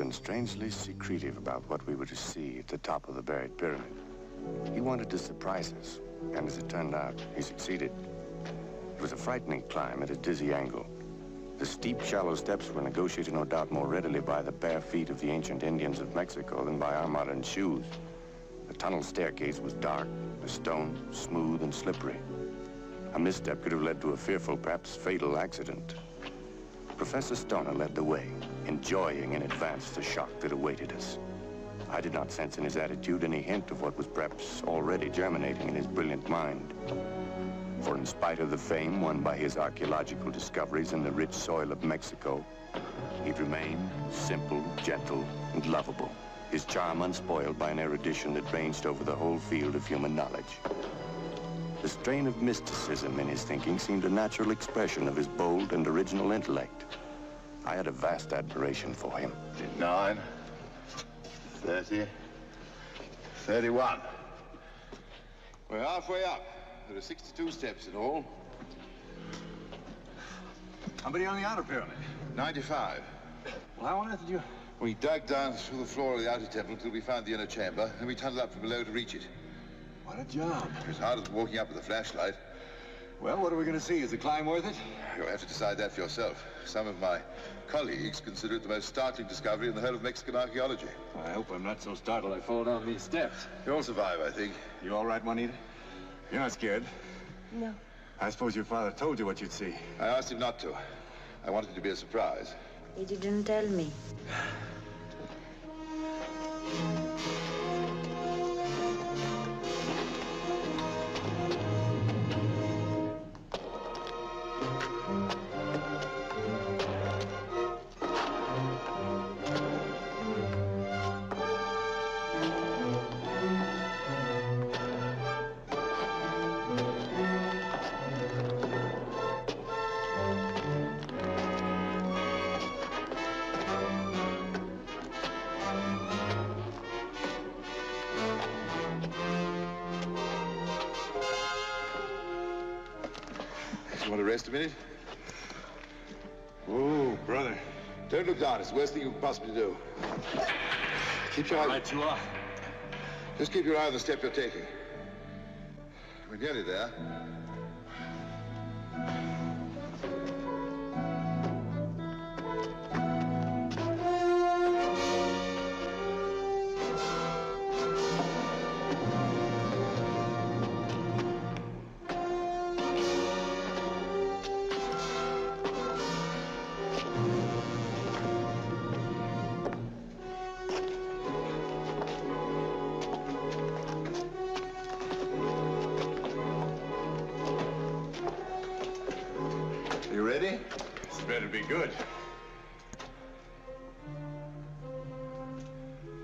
been strangely secretive about what we were to see at the top of the buried pyramid. He wanted to surprise us, and as it turned out, he succeeded. It was a frightening climb at a dizzy angle. The steep, shallow steps were negotiated, no doubt, more readily by the bare feet of the ancient Indians of Mexico than by our modern shoes. The tunnel staircase was dark, the stone smooth and slippery. A misstep could have led to a fearful, perhaps fatal accident. Professor Stoner led the way, enjoying in advance the shock that awaited us. I did not sense in his attitude any hint of what was perhaps already germinating in his brilliant mind. For in spite of the fame won by his archaeological discoveries in the rich soil of Mexico, he'd remained simple, gentle, and lovable, his charm unspoiled by an erudition that ranged over the whole field of human knowledge. The strain of mysticism in his thinking seemed a natural expression of his bold and original intellect. I had a vast admiration for him. 29, 30, 31. We're halfway up. There are 62 steps in all. How many on the outer pyramid? 95. Well, how on earth did you... We dug down through the floor of the outer temple until we found the inner chamber, and we tunneled up from below to reach it. What a job. It was harder than walking up with a flashlight. Well, what are we going to see? Is the climb worth it? You'll have to decide that for yourself. Some of my colleagues consider it the most startling discovery in the whole of Mexican archaeology. I hope I'm not so startled I fall down these steps. You'll survive, I think. You all right, Juanita? You're not scared? No. I suppose your father told you what you'd see. I asked him not to. I wanted it to be a surprise. He didn't tell me. You want to rest a minute? Oh, brother. Don't look down. It's the worst thing you can possibly do. Keep your eye... All right, you are. Just keep your eye on the step you're taking. We're nearly there. You ready? This better be good.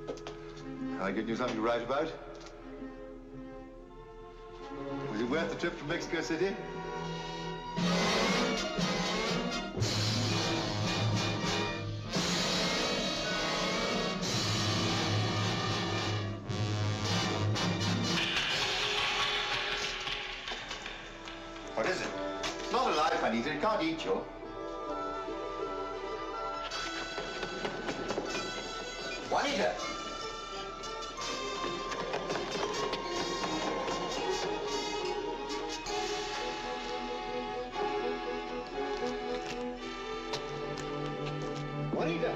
Can I get you something to write about? Was it worth the trip from Mexico City? What is it? It's not alive, Juanita. It can't eat you. Juanita! Juanita!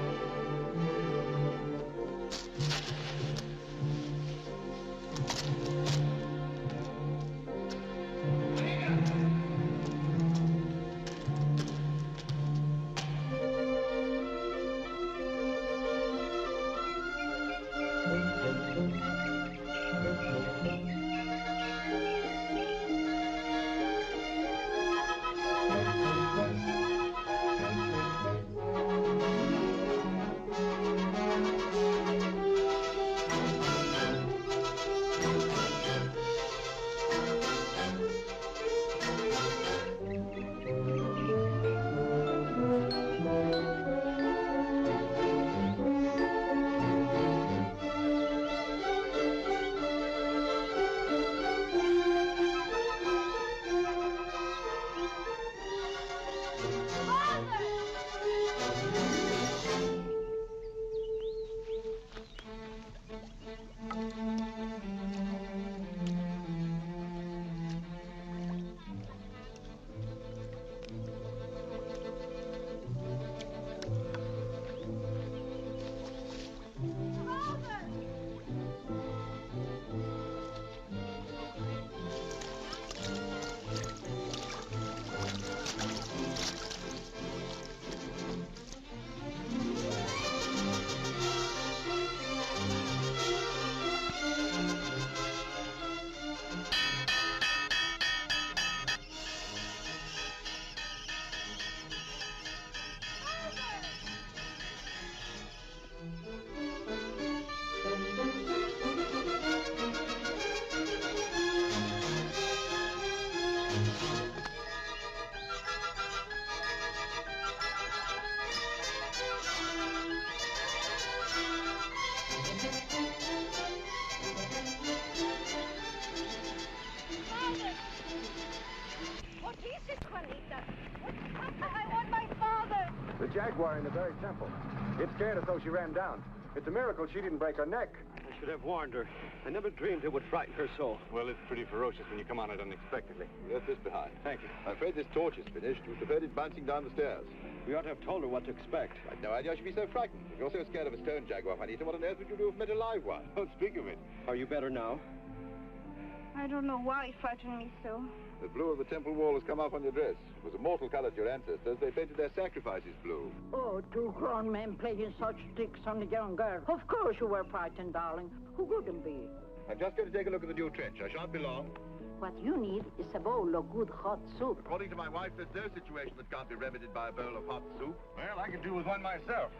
What is it, Juanita? I want my father. The jaguar in the buried temple. It scared her so she ran down. It's a miracle she didn't break her neck. I should have warned her. I never dreamed it would frighten her so. Well, it's pretty ferocious when you come on it unexpectedly. Left this behind. Thank you. I'm afraid this torch is finished. We've heard it bouncing down the stairs. We ought to have told her what to expect. I'd no idea she'd be so frightened. If you're so scared of a stone jaguar, Juanita, what on earth would you do if you met a live one? Don't speak of it. Are you better now? I don't know why it frightened me so. The blue of the temple wall has come off on your dress. It was a mortal color to your ancestors. They painted their sacrifices blue. Oh, two grown men playing such tricks on a young girl. Of course you were frightened, darling. Who wouldn't be? I'm just going to take a look at the new trench. I shan't be long. What you need is a bowl of good hot soup. According to my wife, there's no situation that can't be remedied by a bowl of hot soup. Well, I could do with one myself.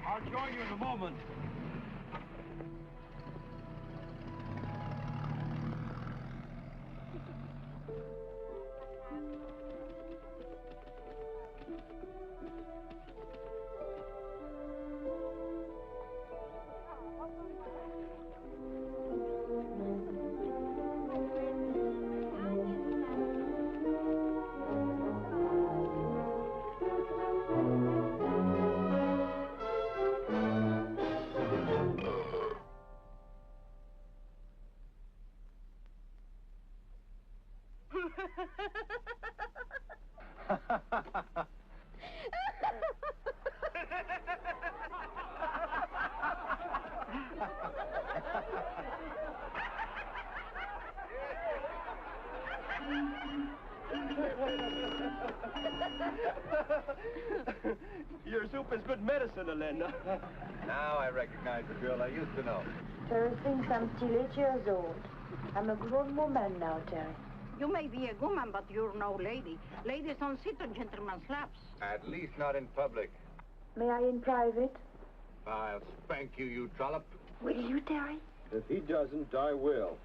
I'll join you in a moment. Your soup is good medicine, Elena. Now I recognize the girl I used to know. Terry thinks I'm still 8 years old. I'm a grown woman now, Terry. You may be a woman, but you're no lady. Ladies don't sit on gentlemen's laps. At least not in public. May I in private? I'll spank you, you trollop. Will you, Terry? If he doesn't, I will.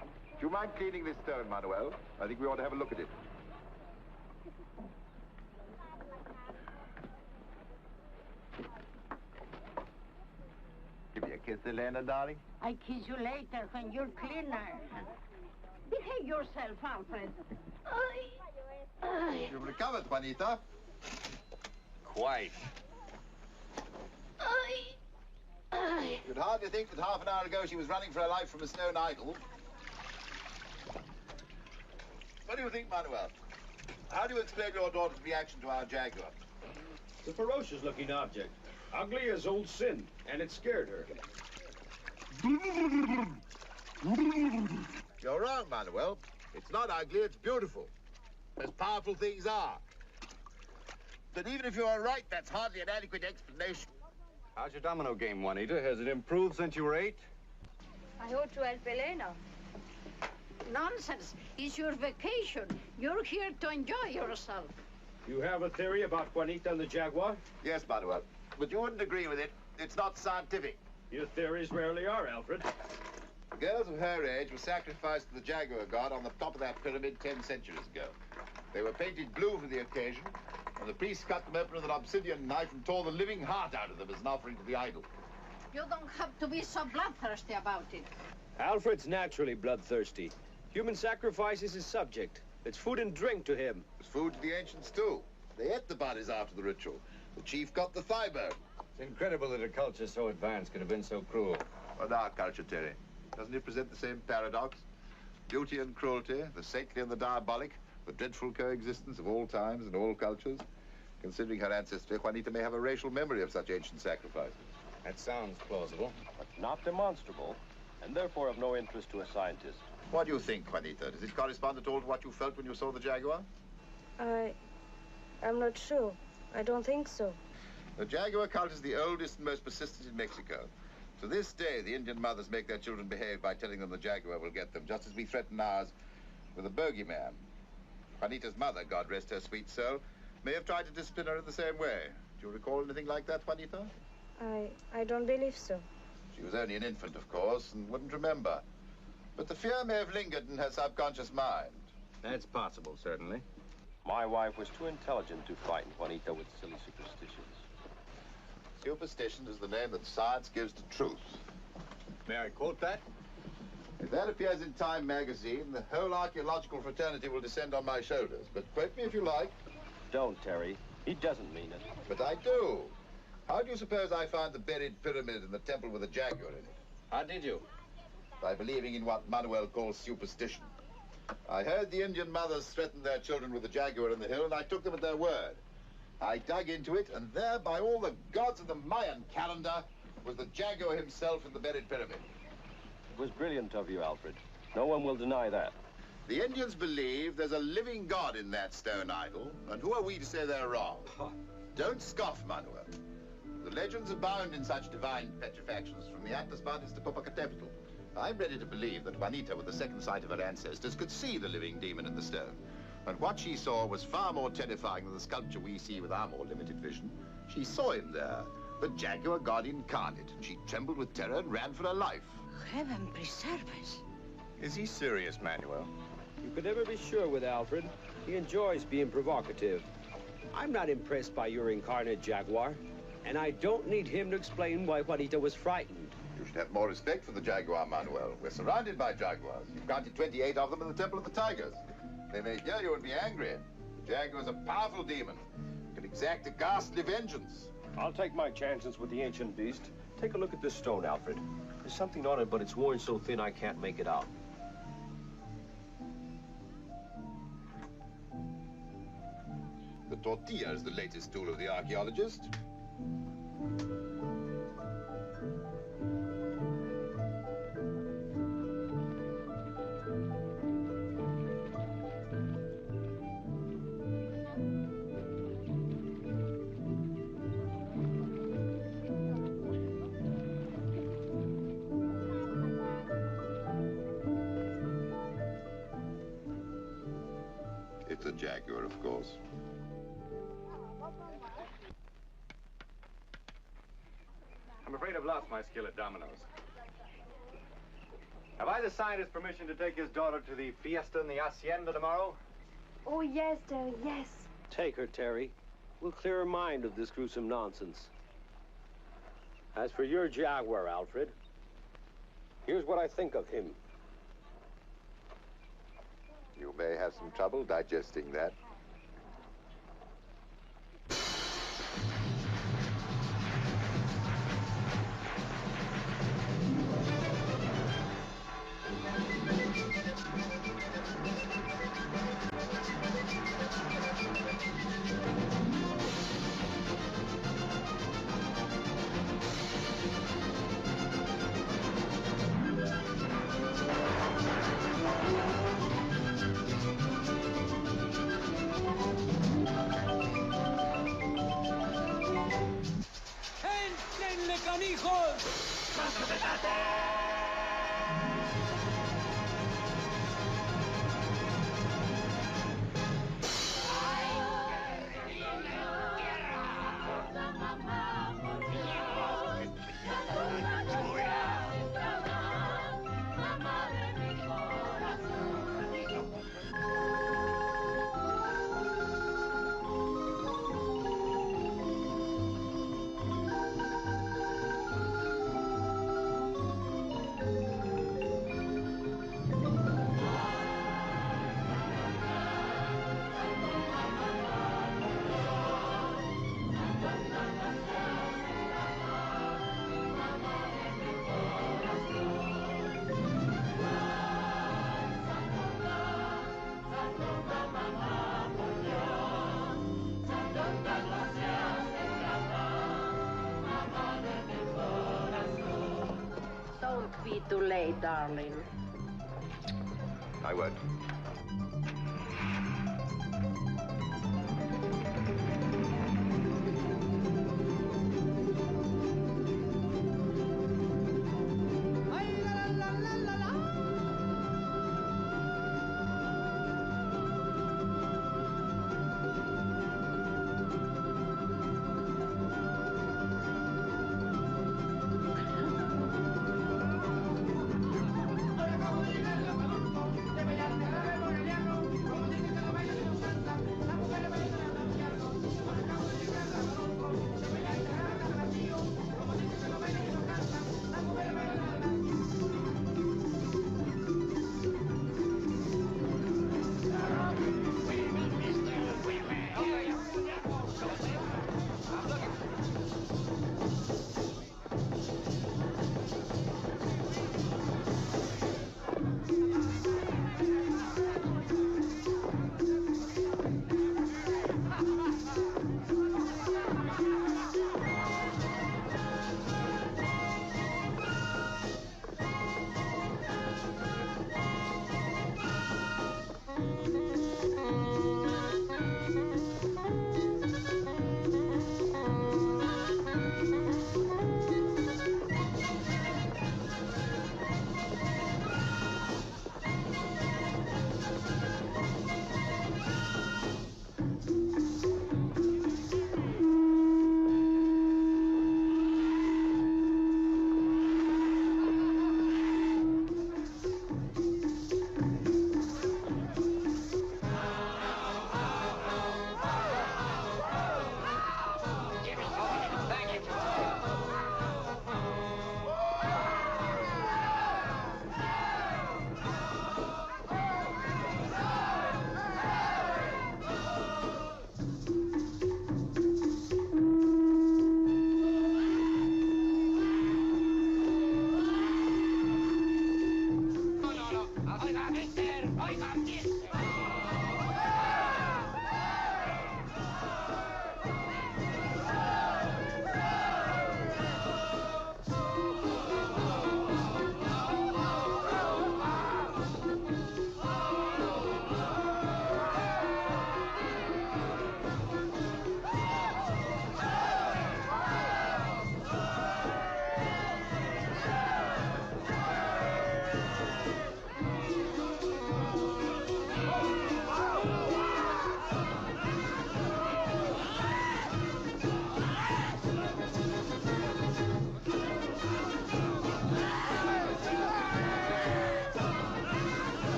Do you mind cleaning this stone, Manuel? I think we ought to have a look at it. Give me a kiss, Elena, darling. I kiss you later when you're cleaner. Behave yourself, Alfred. You've recovered, Juanita. Quite. You'd hardly think that half an hour ago she was running for her life from a stone idol. What do you think, Manuel? How do you explain your daughter's reaction to our jaguar? It's a ferocious-looking object. Ugly as old sin, and it scared her. You're wrong, Manuel. It's not ugly, it's beautiful. As powerful things are. But even if you're right, that's hardly an adequate explanation. How's your domino game, Juanita? Has it improved since you were 8? I ought to help Elena. Nonsense. It's your vacation. You're here to enjoy yourself. You have a theory about Juanita and the jaguar? Yes, Manuel. But you wouldn't agree with it. It's not scientific. Your theories rarely are, Alfred. Girls of her age were sacrificed to the jaguar god on the top of that pyramid 10 centuries ago. They were painted blue for the occasion, and the priests cut them open with an obsidian knife and tore the living heart out of them as an offering to the idol. You don't have to be so bloodthirsty about it. Alfred's naturally bloodthirsty. Human sacrifice is his subject. It's food and drink to him. It was food to the ancients, too. They ate the bodies after the ritual. The chief got the thigh bone. It's incredible that a culture so advanced could have been so cruel. But our culture, Terry, doesn't it present the same paradox? Beauty and cruelty, the saintly and the diabolic, the dreadful coexistence of all times and all cultures. Considering her ancestry, Juanita may have a racial memory of such ancient sacrifices. That sounds plausible. But not demonstrable, and therefore of no interest to a scientist. What do you think, Juanita? Does it correspond at all to what you felt when you saw the jaguar? I'm not sure. I don't think so. The jaguar cult is the oldest and most persistent in Mexico. To this day, the Indian mothers make their children behave by telling them the jaguar will get them, just as we threaten ours with a bogeyman. Juanita's mother, God rest her sweet soul, may have tried to discipline her in the same way. Do you recall anything like that, Juanita? I don't believe so. She was only an infant, of course, and wouldn't remember. But the fear may have lingered in her subconscious mind. That's possible, certainly. My wife was too intelligent to frighten Juanita with silly superstitions. Superstition is the name that science gives to truth. May I quote that? If that appears in Time magazine, the whole archaeological fraternity will descend on my shoulders. But quote me if you like. Don't, Terry. He doesn't mean it. But I do. How do you suppose I found the buried pyramid in the temple with a jaguar in it? How did you? By believing in what Manuel calls superstition. I heard the Indian mothers threaten their children with the jaguar in the hill, and I took them at their word. I dug into it, and there, by all the gods of the Mayan calendar, was the jaguar himself in the buried pyramid. It was brilliant of you, Alfred. No one will deny that. The Indians believe there's a living god in that stone idol, and who are we to say they're wrong? Don't scoff, Manuel. The legends abound in such divine petrifactions, from the Atlas Mountains to Popocatépetl. I'm ready to believe that Juanita, with the second sight of her ancestors, could see the living demon in the stone. And what she saw was far more terrifying than the sculpture we see with our more limited vision. She saw him there, the jaguar god incarnate, and she trembled with terror and ran for her life. Heaven preserve us. Is he serious, Manuel? You could never be sure with Alfred. He enjoys being provocative. I'm not impressed by your incarnate jaguar, and I don't need him to explain why Juanita was frightened. You should have more respect for the jaguar, Manuel. We're surrounded by jaguars. You've counted 28 of them in the Temple of the Tigers. They may hear you and be angry. The jaguar's a powerful demon. Can exact a ghastly vengeance. I'll take my chances with the ancient beast. Take a look at this stone, Alfred. There's something on it, but it's worn so thin I can't make it out. The tortilla is the latest tool of the archaeologist. It's a jaguar, of course. I'm afraid I've lost my skill at dominoes. Have I the scientist's permission to take his daughter to the fiesta in the hacienda tomorrow? Oh, yes, Terry, yes. Take her, Terry. We'll clear her mind of this gruesome nonsense. As for your jaguar, Alfred, here's what I think of him. You may have some trouble digesting that. Don't be too late, darling. I won't.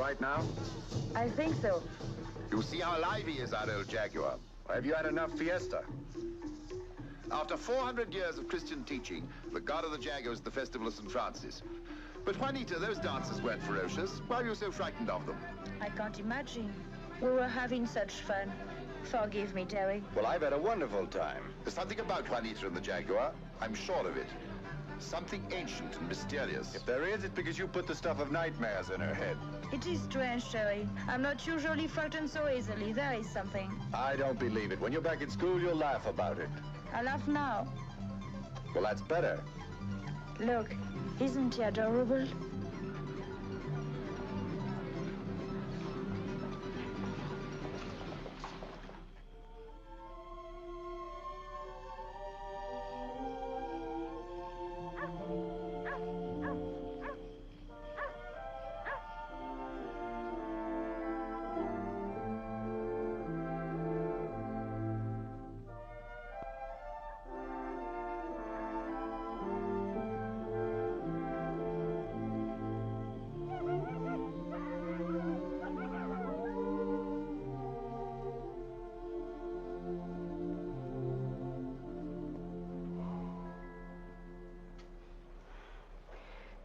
right now? I think so. You see how alive he is, our old Jaguar. Have you had enough fiesta? After 400 years of Christian teaching, the god of the Jaguar is the festival of St. Francis. But Juanita, those dancers weren't ferocious. Why were you so frightened of them? I can't imagine. We were having such fun. Forgive me, Terry. Well, I've had a wonderful time. There's something about Juanita and the Jaguar. I'm sure of it. Something ancient and mysterious. If there is, it's because you put the stuff of nightmares in her head. It is strange, Terry. I'm not usually frightened so easily. There is something. I don't believe it. When you're back at school, you'll laugh about it. I laugh now. Well, that's better. Look, isn't he adorable?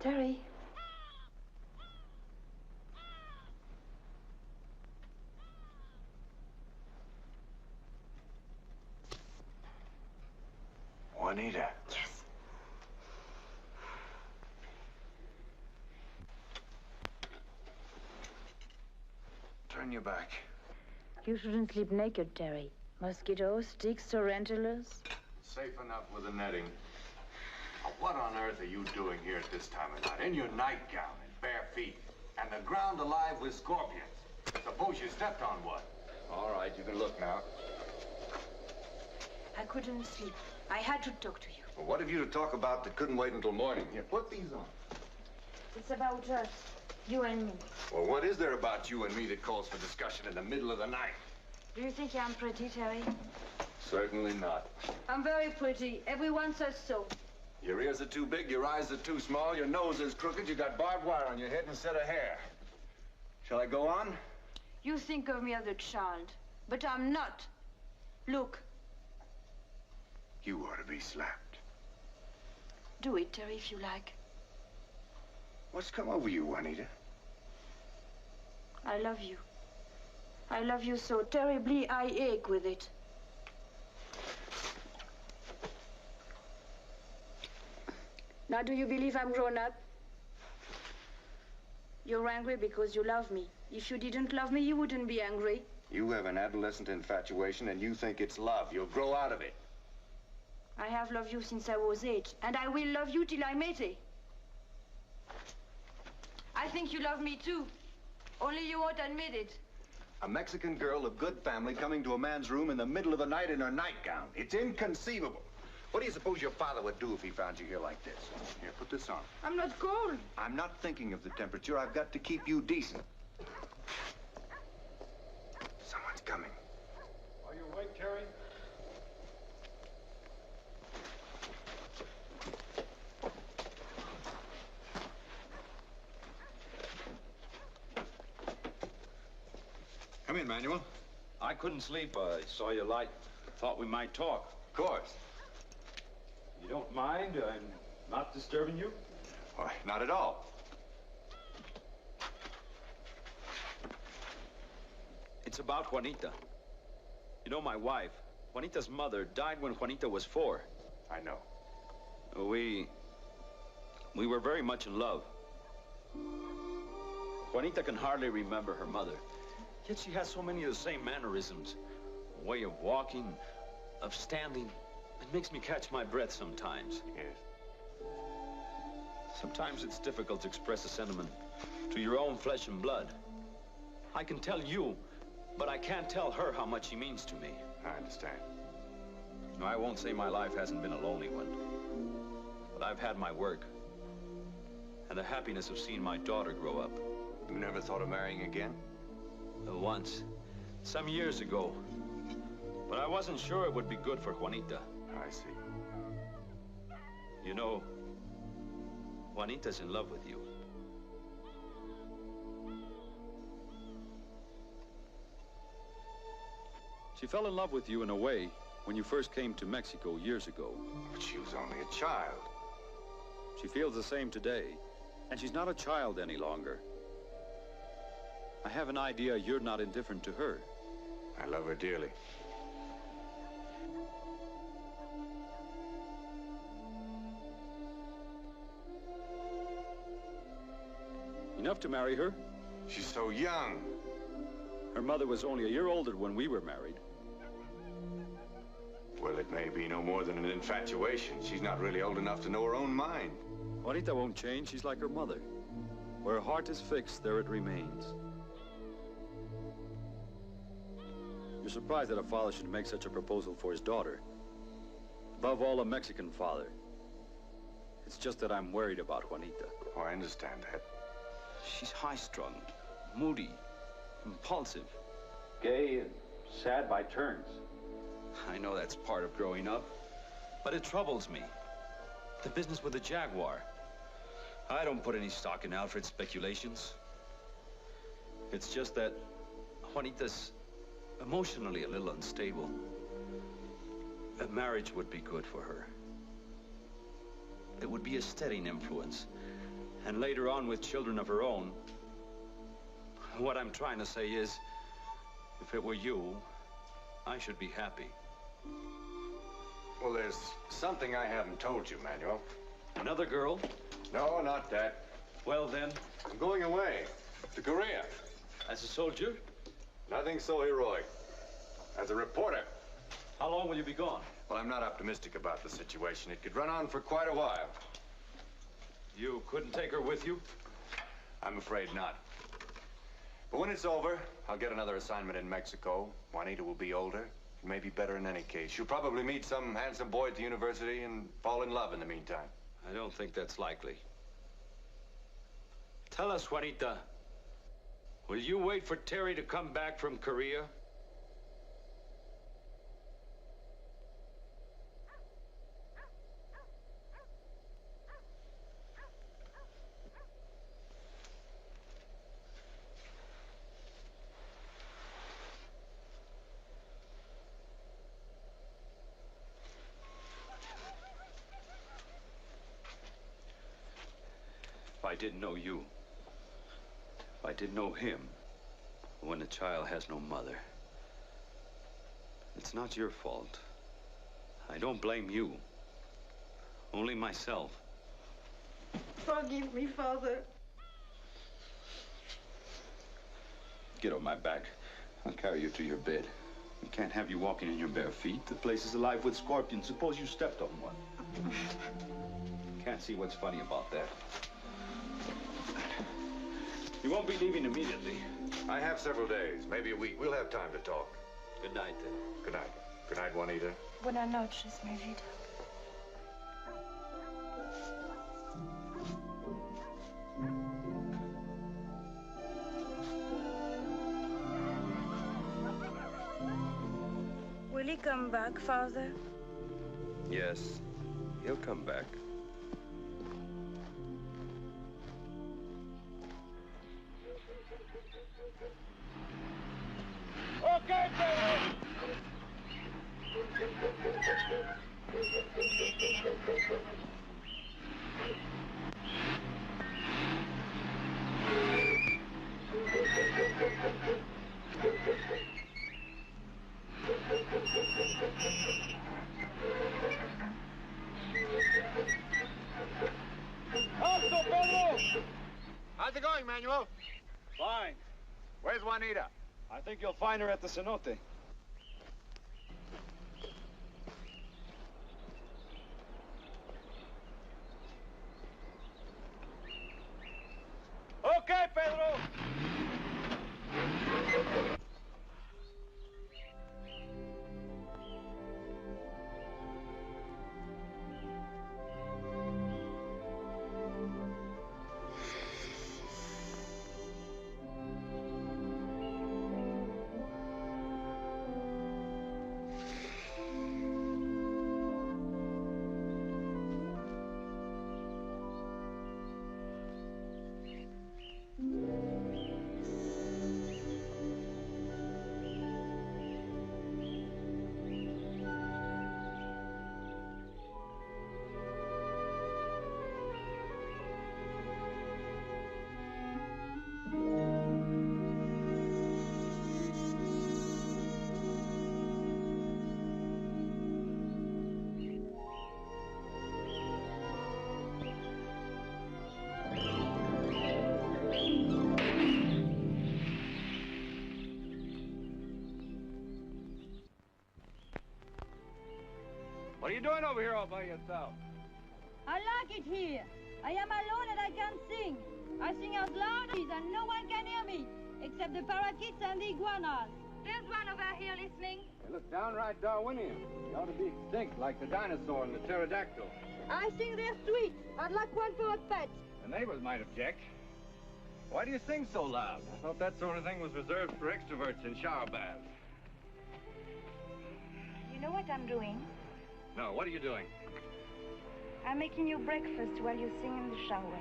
Terry. Juanita. Yes. Turn your back. You shouldn't sleep naked, Terry. Mosquitoes, ticks, tarantulas. Safe enough with the netting. What on earth are you doing here at this time of night? In your nightgown and bare feet. And the ground alive with scorpions. Suppose you stepped on one. All right, you can look now. I couldn't sleep. I had to talk to you. Well, what have you to talk about that couldn't wait until morning? Here, put these on. It's about us, you and me. Well, what is there about you and me that calls for discussion in the middle of the night? Do you think I'm pretty, Terry? Certainly not. I'm very pretty. Everyone says so. Your ears are too big, your eyes are too small, your nose is crooked, you got barbed wire on your head instead of hair. Shall I go on? You think of me as a child, but I'm not. Look. You ought to be slapped. Do it, Terry, if you like. What's come over you, Juanita? I love you. I love you so terribly, I ache with it. Now, do you believe I'm grown up? You're angry because you love me. If you didn't love me, you wouldn't be angry. You have an adolescent infatuation and you think it's love. You'll grow out of it. I have loved you since I was 8, and I will love you till I'm 80. I think you love me too. Only you won't admit it. A Mexican girl of good family coming to a man's room in the middle of the night in her nightgown. It's inconceivable. What do you suppose your father would do if he found you here like this? Here, put this on. I'm not cold. I'm not thinking of the temperature. I've got to keep you decent. Someone's coming. Are you awake, Terry? Come in, Manuel. I couldn't sleep. I saw your light. Thought we might talk. Of course. You don't mind? I'm not disturbing you? Why, not at all. It's about Juanita. You know, my wife, Juanita's mother, died when Juanita was 4. I know. We were very much in love. Juanita can hardly remember her mother. Yet she has so many of the same mannerisms. A way of walking, of standing. It makes me catch my breath sometimes. Yes. Sometimes it's difficult to express a sentiment to your own flesh and blood. I can tell you, but I can't tell her how much she means to me. I understand. No, I won't say my life hasn't been a lonely one. But I've had my work. And the happiness of seeing my daughter grow up. You never thought of marrying again? Once. Some years ago. But I wasn't sure it would be good for Juanita. I see. You know, Juanita's in love with you. She fell in love with you in a way when you first came to Mexico years ago. But she was only a child. She feels the same today, and she's not a child any longer. I have an idea you're not indifferent to her. I love her dearly. Enough to marry her? She's so young. Her mother was only a year older when we were married. Well, it may be no more than an infatuation. She's not really old enough to know her own mind. Juanita won't change. She's like her mother. Where her heart is fixed, there it remains. You're surprised that a father should make such a proposal for his daughter. Above all, a Mexican father. It's just that I'm worried about Juanita. Oh, I understand that. She's high-strung, moody, impulsive, gay and sad by turns. I know that's part of growing up, but it troubles me. The business with the Jaguar. I don't put any stock in Alfred's speculations. It's just that Juanita's emotionally a little unstable. A marriage would be good for her. It would be a steadying influence. And later on, with children of her own, what I'm trying to say is, if it were you, I should be happy. Well, there's something I haven't told you, Manuel. Another girl? No, not that. Well, then, I'm going away to Korea. as a soldier? Nothing so heroic. As a reporter. How long will you be gone? Well, I'm not optimistic about the situation. It could run on for quite a while. You couldn't take her with you? I'm afraid not. But when it's over, I'll get another assignment in Mexico. Juanita will be older. It may be better in any case. She'll probably meet some handsome boy at the university and fall in love in the meantime. I don't think that's likely. Tell us, Juanita, will you wait for Terry to come back from Korea? If I didn't know you, if I didn't know him, when a child has no mother, it's not your fault. I don't blame you, only myself. Forgive me, Father. Get on my back. I'll carry you to your bed. We can't have you walking in your bare feet. The place is alive with scorpions. Suppose you stepped on one. Can't see what's funny about that. You won't be leaving immediately. I have several days, maybe a week. We'll have time to talk. Good night, then. Good night. Good night, Juanita. Buenas noches, mi vida. Will he come back, Father? Yes, he'll come back. Okay, Pedro! Alto, Pedro! How's it going, Manuel? Fine. Where's Juanita? I think you'll find her at the cenote. Okay, Pedro! What are you doing over here all by yourself? I like it here. I am alone and I can sing. I sing as loud as and no one can hear me, except the parakeets and the iguanas. There's one over here listening. You look downright Darwinian. You ought to be extinct like the dinosaur and the pterodactyl. I think they're sweet. I'd like one for a pet. The neighbors might object. Why do you sing so loud? I thought that sort of thing was reserved for extroverts in shower baths. You know what I'm doing? No, what are you doing? I'm making you breakfast while you sing in the shower.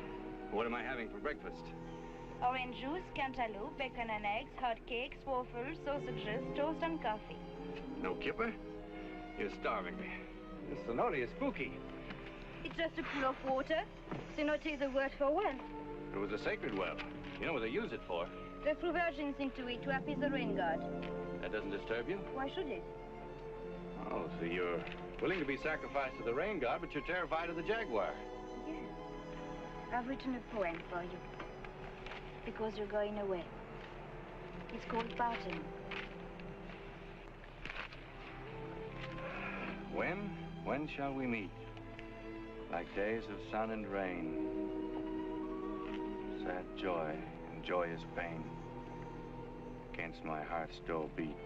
What am I having for breakfast? Orange juice, cantaloupe, bacon and eggs, hot cakes, waffles, sausages, toast and coffee. No kipper? You're starving me. This cenote is spooky. It's just a pool of water. Cenote is a word for well. It was a sacred well. You know what they use it for? They threw virgins into it to appease the rain god. That doesn't disturb you? Why should it? Oh, so you're willing to be sacrificed to the rain god, but you're terrified of the jaguar. Yes. I've written a poem for you. Because you're going away. It's called Parting. When shall we meet? Like days of sun and rain. Sad joy and joyous pain. Against my heart's dull beat.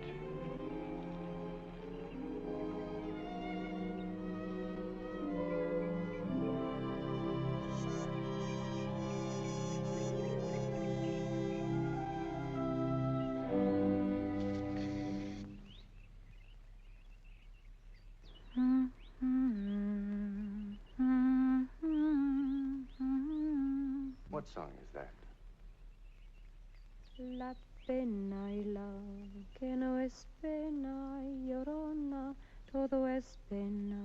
What song is that? La pena y la que no es pena y llorona, todo es pena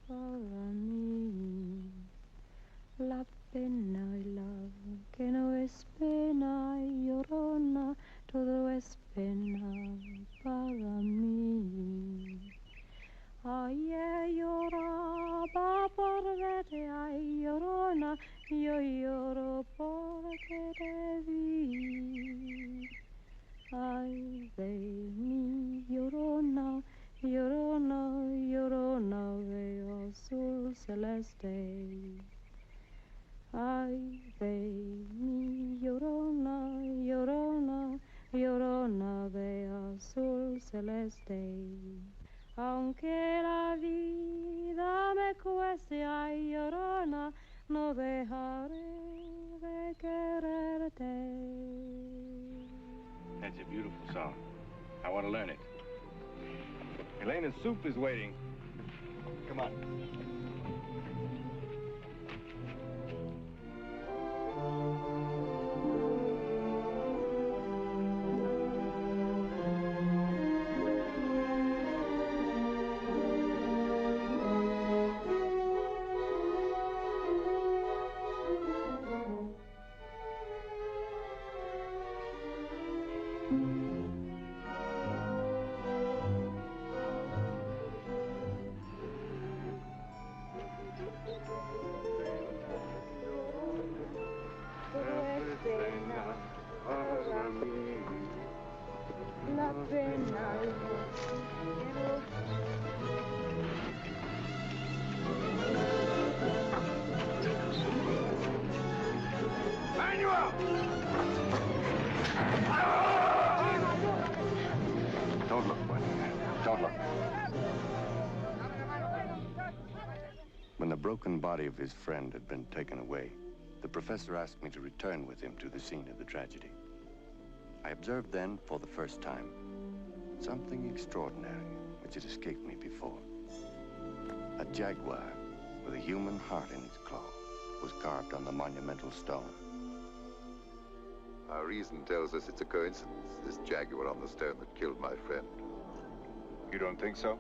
para mí. La pena y la que no es pena y llorona, todo es pena para mí. Ayer lloraba por verte, ay llorona, yo lloro porque te vi. Ay de mi llorona, llorona, llorona, veo azul celeste. Ay de mi llorona, llorona, llorona, veo azul celeste. Aunque la vida me cueste, ay llorona, no dejaré de quererte. That's a beautiful song. I want to learn it. Elena's soup is waiting. Come on. La pena. Manuel! Don't look, Bunny. Don't look. When the broken body of his friend had been taken away, the professor asked me to return with him to the scene of the tragedy. I observed then, for the first time, something extraordinary which had escaped me before. A jaguar with a human heart in its claw was carved on the monumental stone. Our reason tells us it's a coincidence, this jaguar on the stone that killed my friend. You don't think so?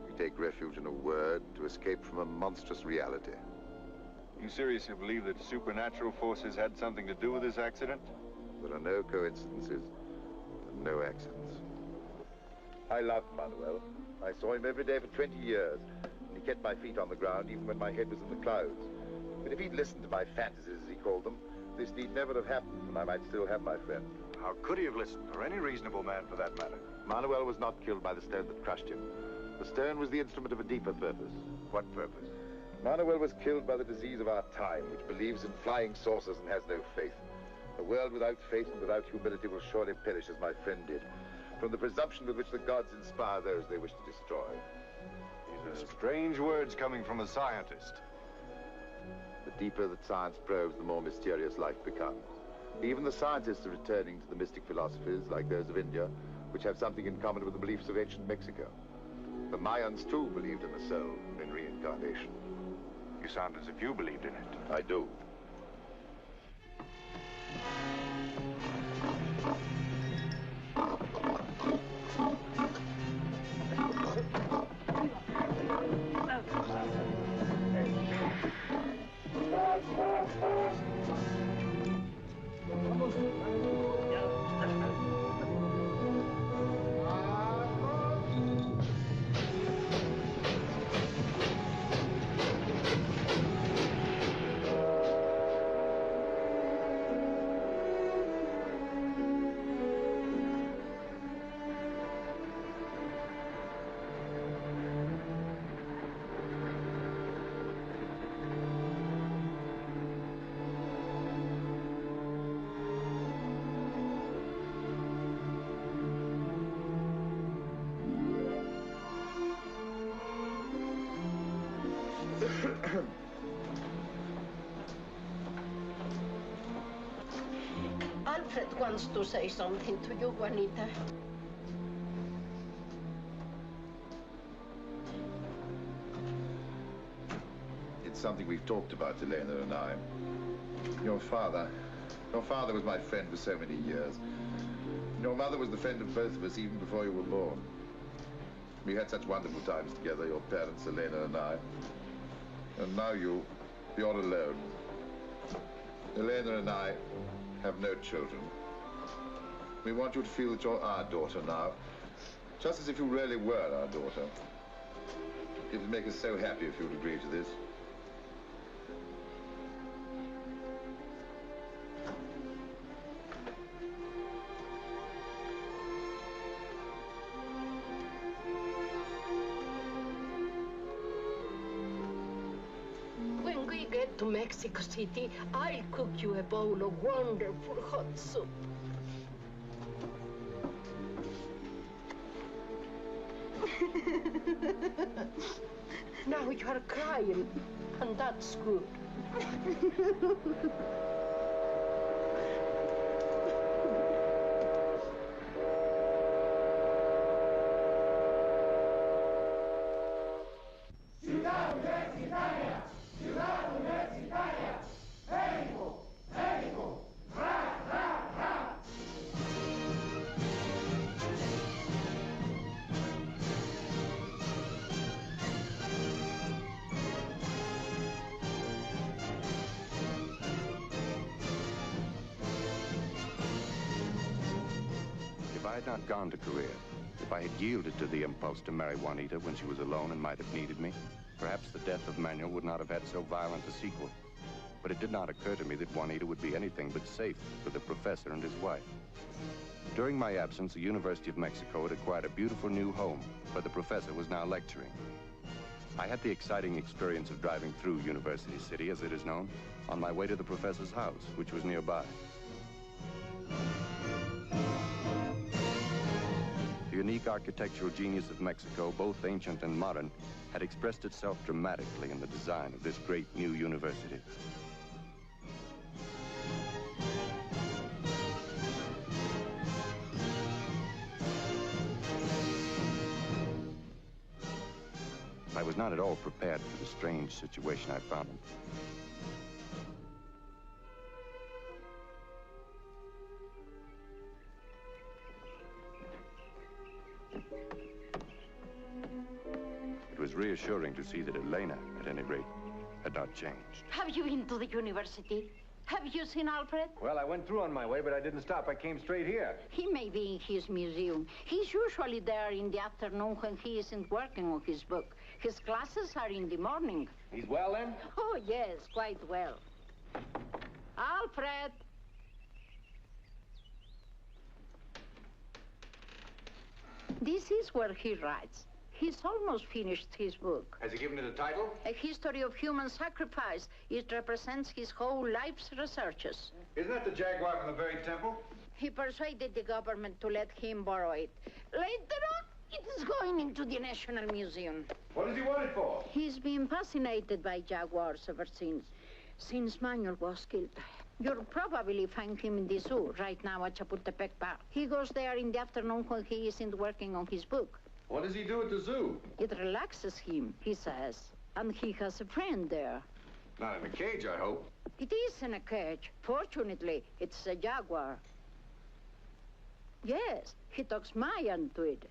We take refuge in a word to escape from a monstrous reality. You seriously believe that supernatural forces had something to do with this accident? There are no coincidences and no accidents. I loved Manuel. I saw him every day for 20 years, and he kept my feet on the ground even when my head was in the clouds. But if he'd listened to my fantasies, as he called them, this need never have happened, and I might still have my friend. How could he have listened, or any reasonable man for that matter? Manuel was not killed by the stone that crushed him. The The stone was the instrument of a deeper purpose. What purpose? Manuel was killed by the disease of our time, which believes in flying saucers and has no faith. A world without faith and without humility will surely perish as my friend did, from the presumption with which the gods inspire those they wish to destroy. These are strange words coming from a scientist. The deeper that science probes, the more mysterious life becomes. Even the scientists are returning to the mystic philosophies, like those of India, which have something in common with the beliefs of ancient Mexico. The Mayans, too, believed in the soul, in reincarnation. You sound as if you believed in it. I do. Alfred wants to say something to you, Juanita. It's something we've talked about, Elena and I. Your father was my friend for so many years. Your mother was the friend of both of us even before you were born. We had such wonderful times together, your parents, Elena and I. And now you're alone. Elena and I have no children. We want you to feel that you're our daughter now, just as if you really were our daughter. It would make us so happy if you would agree to this. When we get to Mexico City, I'll cook you a bowl of wonderful hot soup. Now you are crying, and that's good. If I had not gone to Korea, if I had yielded to the impulse to marry Juanita when she was alone and might have needed me, perhaps the death of Manuel would not have had so violent a sequel. But it did not occur to me that Juanita would be anything but safe with the professor and his wife. During my absence, the University of Mexico had acquired a beautiful new home where the professor was now lecturing. I had the exciting experience of driving through University City, as it is known, on my way to the professor's house, which was nearby. The unique architectural genius of Mexico, both ancient and modern, had expressed itself dramatically in the design of this great new university. I was not at all prepared for the strange situation I found in. It was reassuring to see that Elena, at any rate, had not changed. Have you been to the university? Have you seen Alfred? Well, I went through on my way, but I didn't stop. I came straight here. He may be in his museum. He's usually there in the afternoon when he isn't working on his book. His classes are in the morning. He's well, then? Oh, yes, quite well. Alfred! This is where he writes. He's almost finished his book. Has he given it a title? A History of Human Sacrifice. It represents his whole life's researches. Isn't that the jaguar from the buried temple? He persuaded the government to let him borrow it. Later on, it is going into the National Museum. What does he want it for? He's been fascinated by jaguars ever since Manuel was killed. You'll probably find him in the zoo right now at Chapultepec Park. He goes there in the afternoon when he isn't working on his book. What does he do at the zoo? It relaxes him, he says. And he has a friend there. Not in a cage, I hope. It is in a cage. Fortunately, it's a jaguar. Yes, he talks Mayan to it.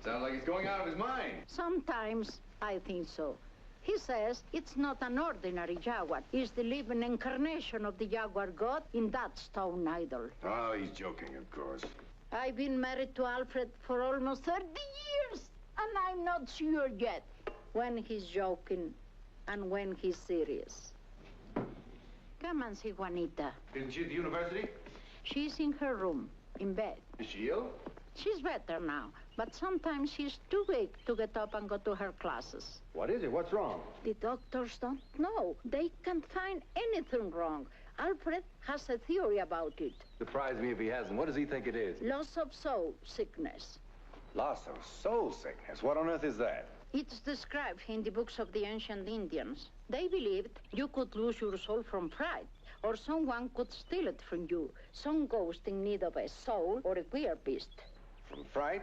Sounds like he's going out of his mind. Sometimes I think so. He says it's not an ordinary jaguar. It's the living incarnation of the jaguar god in that stone idol. Oh, he's joking, of course. I've been married to Alfred for almost 30 years, and I'm not sure yet when he's joking and when he's serious. Come and see Juanita. Isn't she at the university? She's in her room, in bed. Is she ill? She's better now, but sometimes she's too weak to get up and go to her classes. What is it? What's wrong? The doctors don't know. They can't find anything wrong. Alfred has a theory about it. Surprise me if he hasn't. What does he think it is? Loss of soul sickness. Loss of soul sickness? What on earth is that? It's described in the books of the ancient Indians. They believed you could lose your soul from fright, or someone could steal it from you. Some ghost in need of a soul or a queer beast. From fright?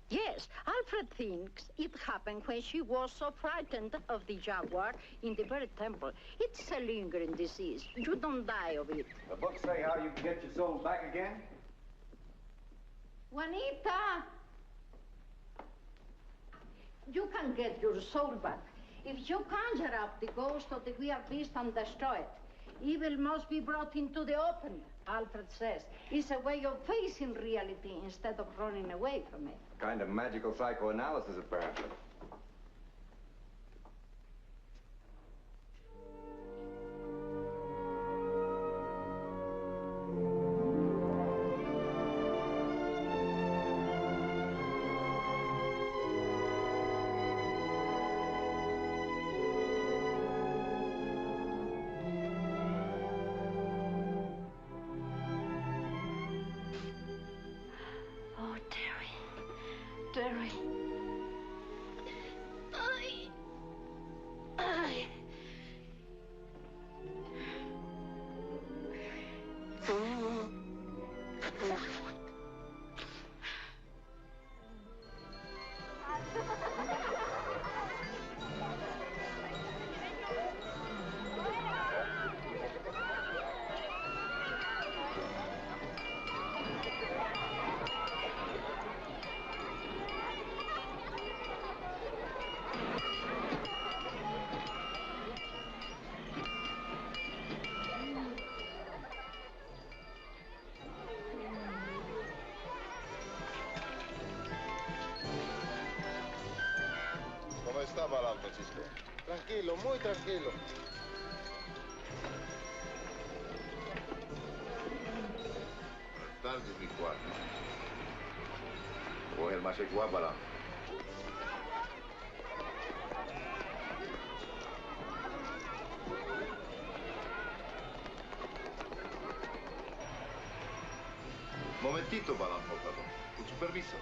Yes, Alfred thinks it happened when she was so frightened of the jaguar in the buried temple. It's a lingering disease. You don't die of it. The books say how you can get your soul back again? Juanita! You can get your soul back if you conjure up the ghost of the weird beast and destroy it. Evil must be brought into the open, Alfred says. It's a way of facing reality instead of running away from it. Kind of magical psychoanalysis, apparently. Terry. ¿Cómo está, Balam, Francisco? Tranquilo, muy tranquilo. Tardes, mi Juan. Coge el más igual, Balam. Momentito, Balam, por favor. Con su permiso.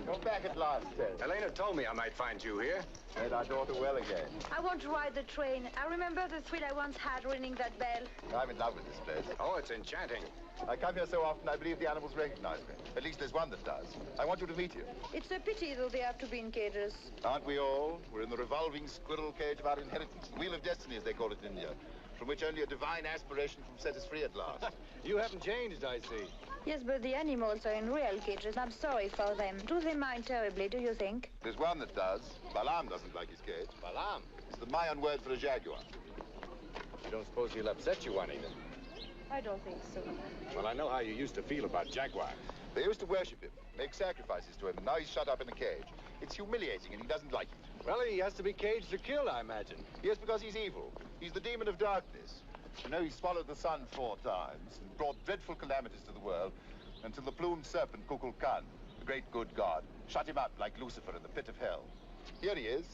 Come back at last, Ted. Elena told me I might find you here. Made our daughter well again. I want to ride the train. I remember the thrill I once had ringing that bell. I'm in love with this place. Oh, it's enchanting. I come here so often, I believe the animals recognize me. At least there's one that does. I want you to meet him. It's a pity, though, they have to be in cages. Aren't we all? We're in the revolving squirrel cage of our inheritance. The wheel of destiny, as they call it in India. From which only a divine aspiration can set us free at last. You haven't changed, I see. Yes, but the animals are in real cages. I'm sorry for them. Do they mind terribly, do you think? There's one that does. Balam doesn't like his cage. Balam? It's the Mayan word for a jaguar. You don't suppose he'll upset you, Juanita? I don't think so. Well, I know how you used to feel about jaguar. They used to worship him, make sacrifices to him, and now he's shut up in a cage. It's humiliating, and he doesn't like it. Well, he has to be caged or killed, I imagine. Yes, because he's evil. He's the demon of darkness. You know, he swallowed the sun 4 times and brought dreadful calamities to the world until the plumed serpent Kukulkan, the great good god, shut him up like Lucifer in the pit of hell. Here he is.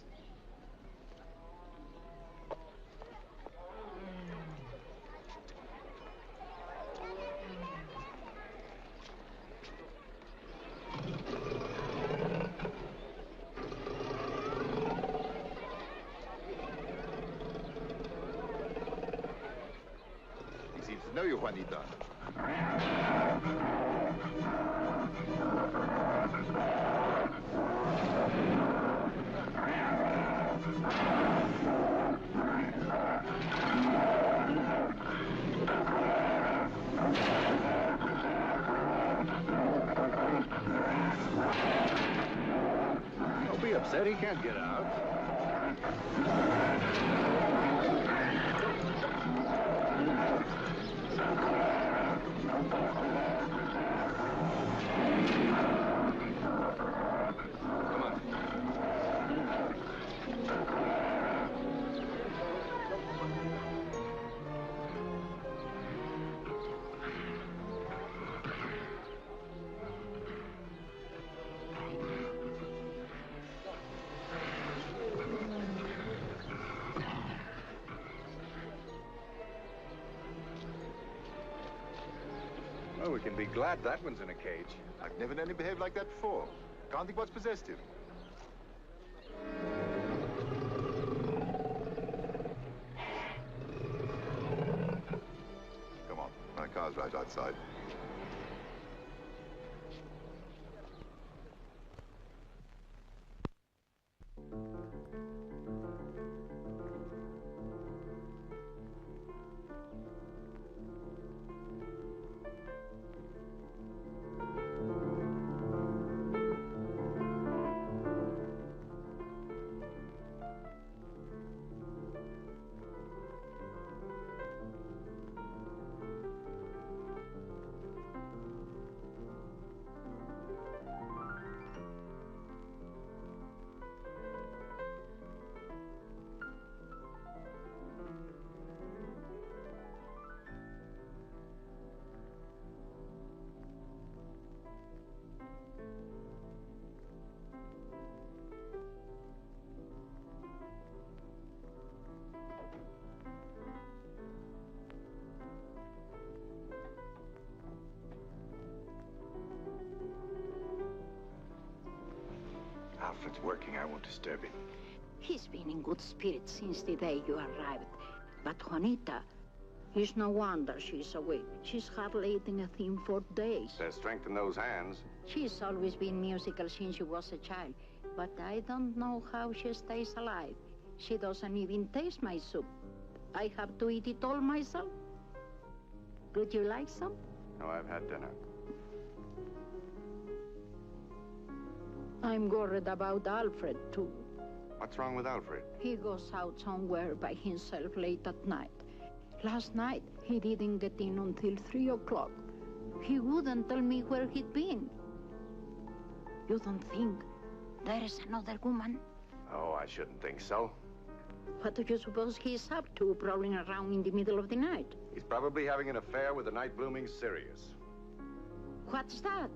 He seems to know you, Juanita. Don't be upset, he can't get out. Come on. Well, we can be glad that one's in a cage. I've never known him behave like that before. Can't think what's possessed him. Come on, my car's right outside. Alfred's working. I won't disturb him. He's been in good spirits since the day you arrived. But Juanita, it's no wonder she's awake. She's hardly eaten a thing for days. There's strength in those hands. She's always been musical since she was a child. But I don't know how she stays alive. She doesn't even taste my soup. I have to eat it all myself. Would you like some? No, I've had dinner. I'm worried about Alfred, too. What's wrong with Alfred? He goes out somewhere by himself late at night. Last night, he didn't get in until 3 o'clock. He wouldn't tell me where he'd been. You don't think there is another woman? Oh, I shouldn't think so. What do you suppose he's up to, prowling around in the middle of the night? He's probably having an affair with a night blooming Sirius. What's that?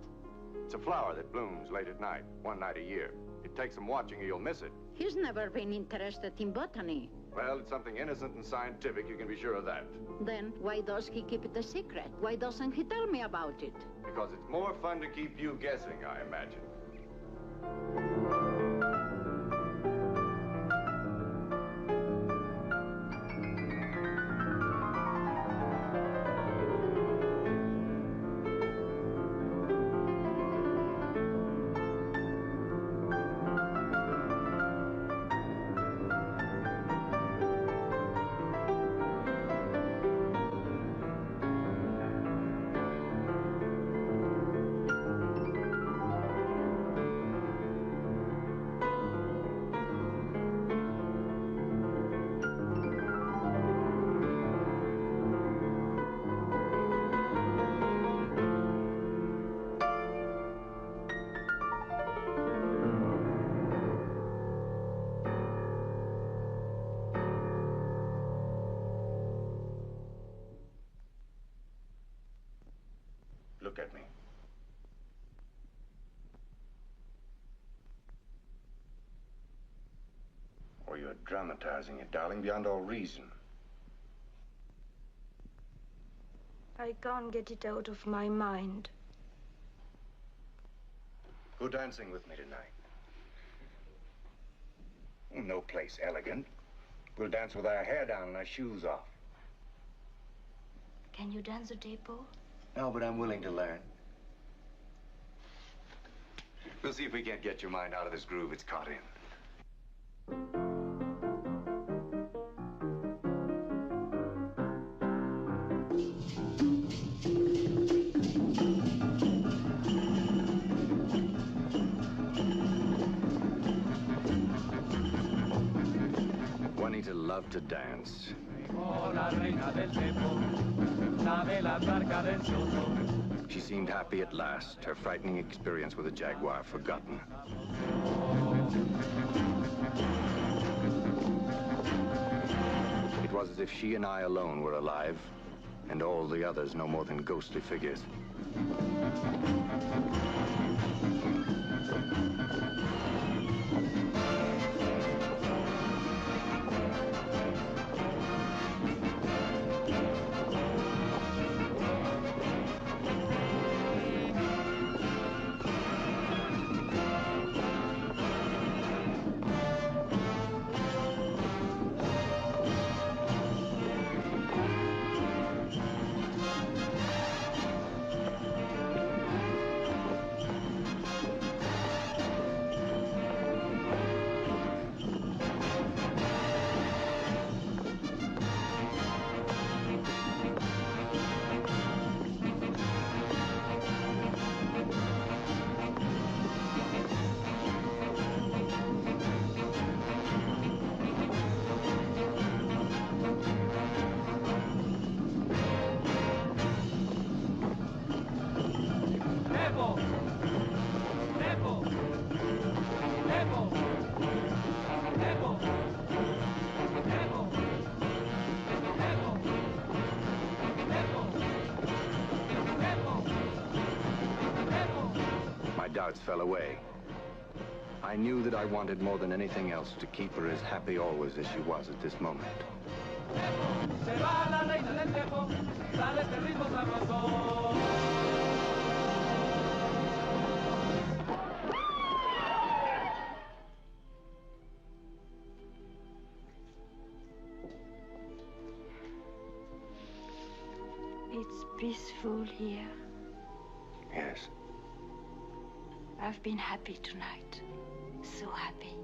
It's a flower that blooms late at night, one night a year. It takes some watching or you'll miss it. He's never been interested in botany. Well, it's something innocent and scientific, you can be sure of that. Then why does he keep it a secret? Why doesn't he tell me about it? Because it's more fun to keep you guessing, I imagine. dramatizing it, darling, beyond all reason. I can't get it out of my mind. Go dancing with me tonight. No place elegant. We'll dance with our hair down and our shoes off. Can you dance a depot? No, but I'm willing to learn. We'll see if we can't get your mind out of this groove it's caught in. Juanita loved to dance. She seemed happy at last, her frightening experience with a jaguar forgotten. It was as if she and I alone were alive, and all the others no more than ghostly figures. Doubts fell away. I knew that I wanted more than anything else to keep her as happy always as she was at this moment. It's peaceful here. Yes. I've been happy tonight. So happy.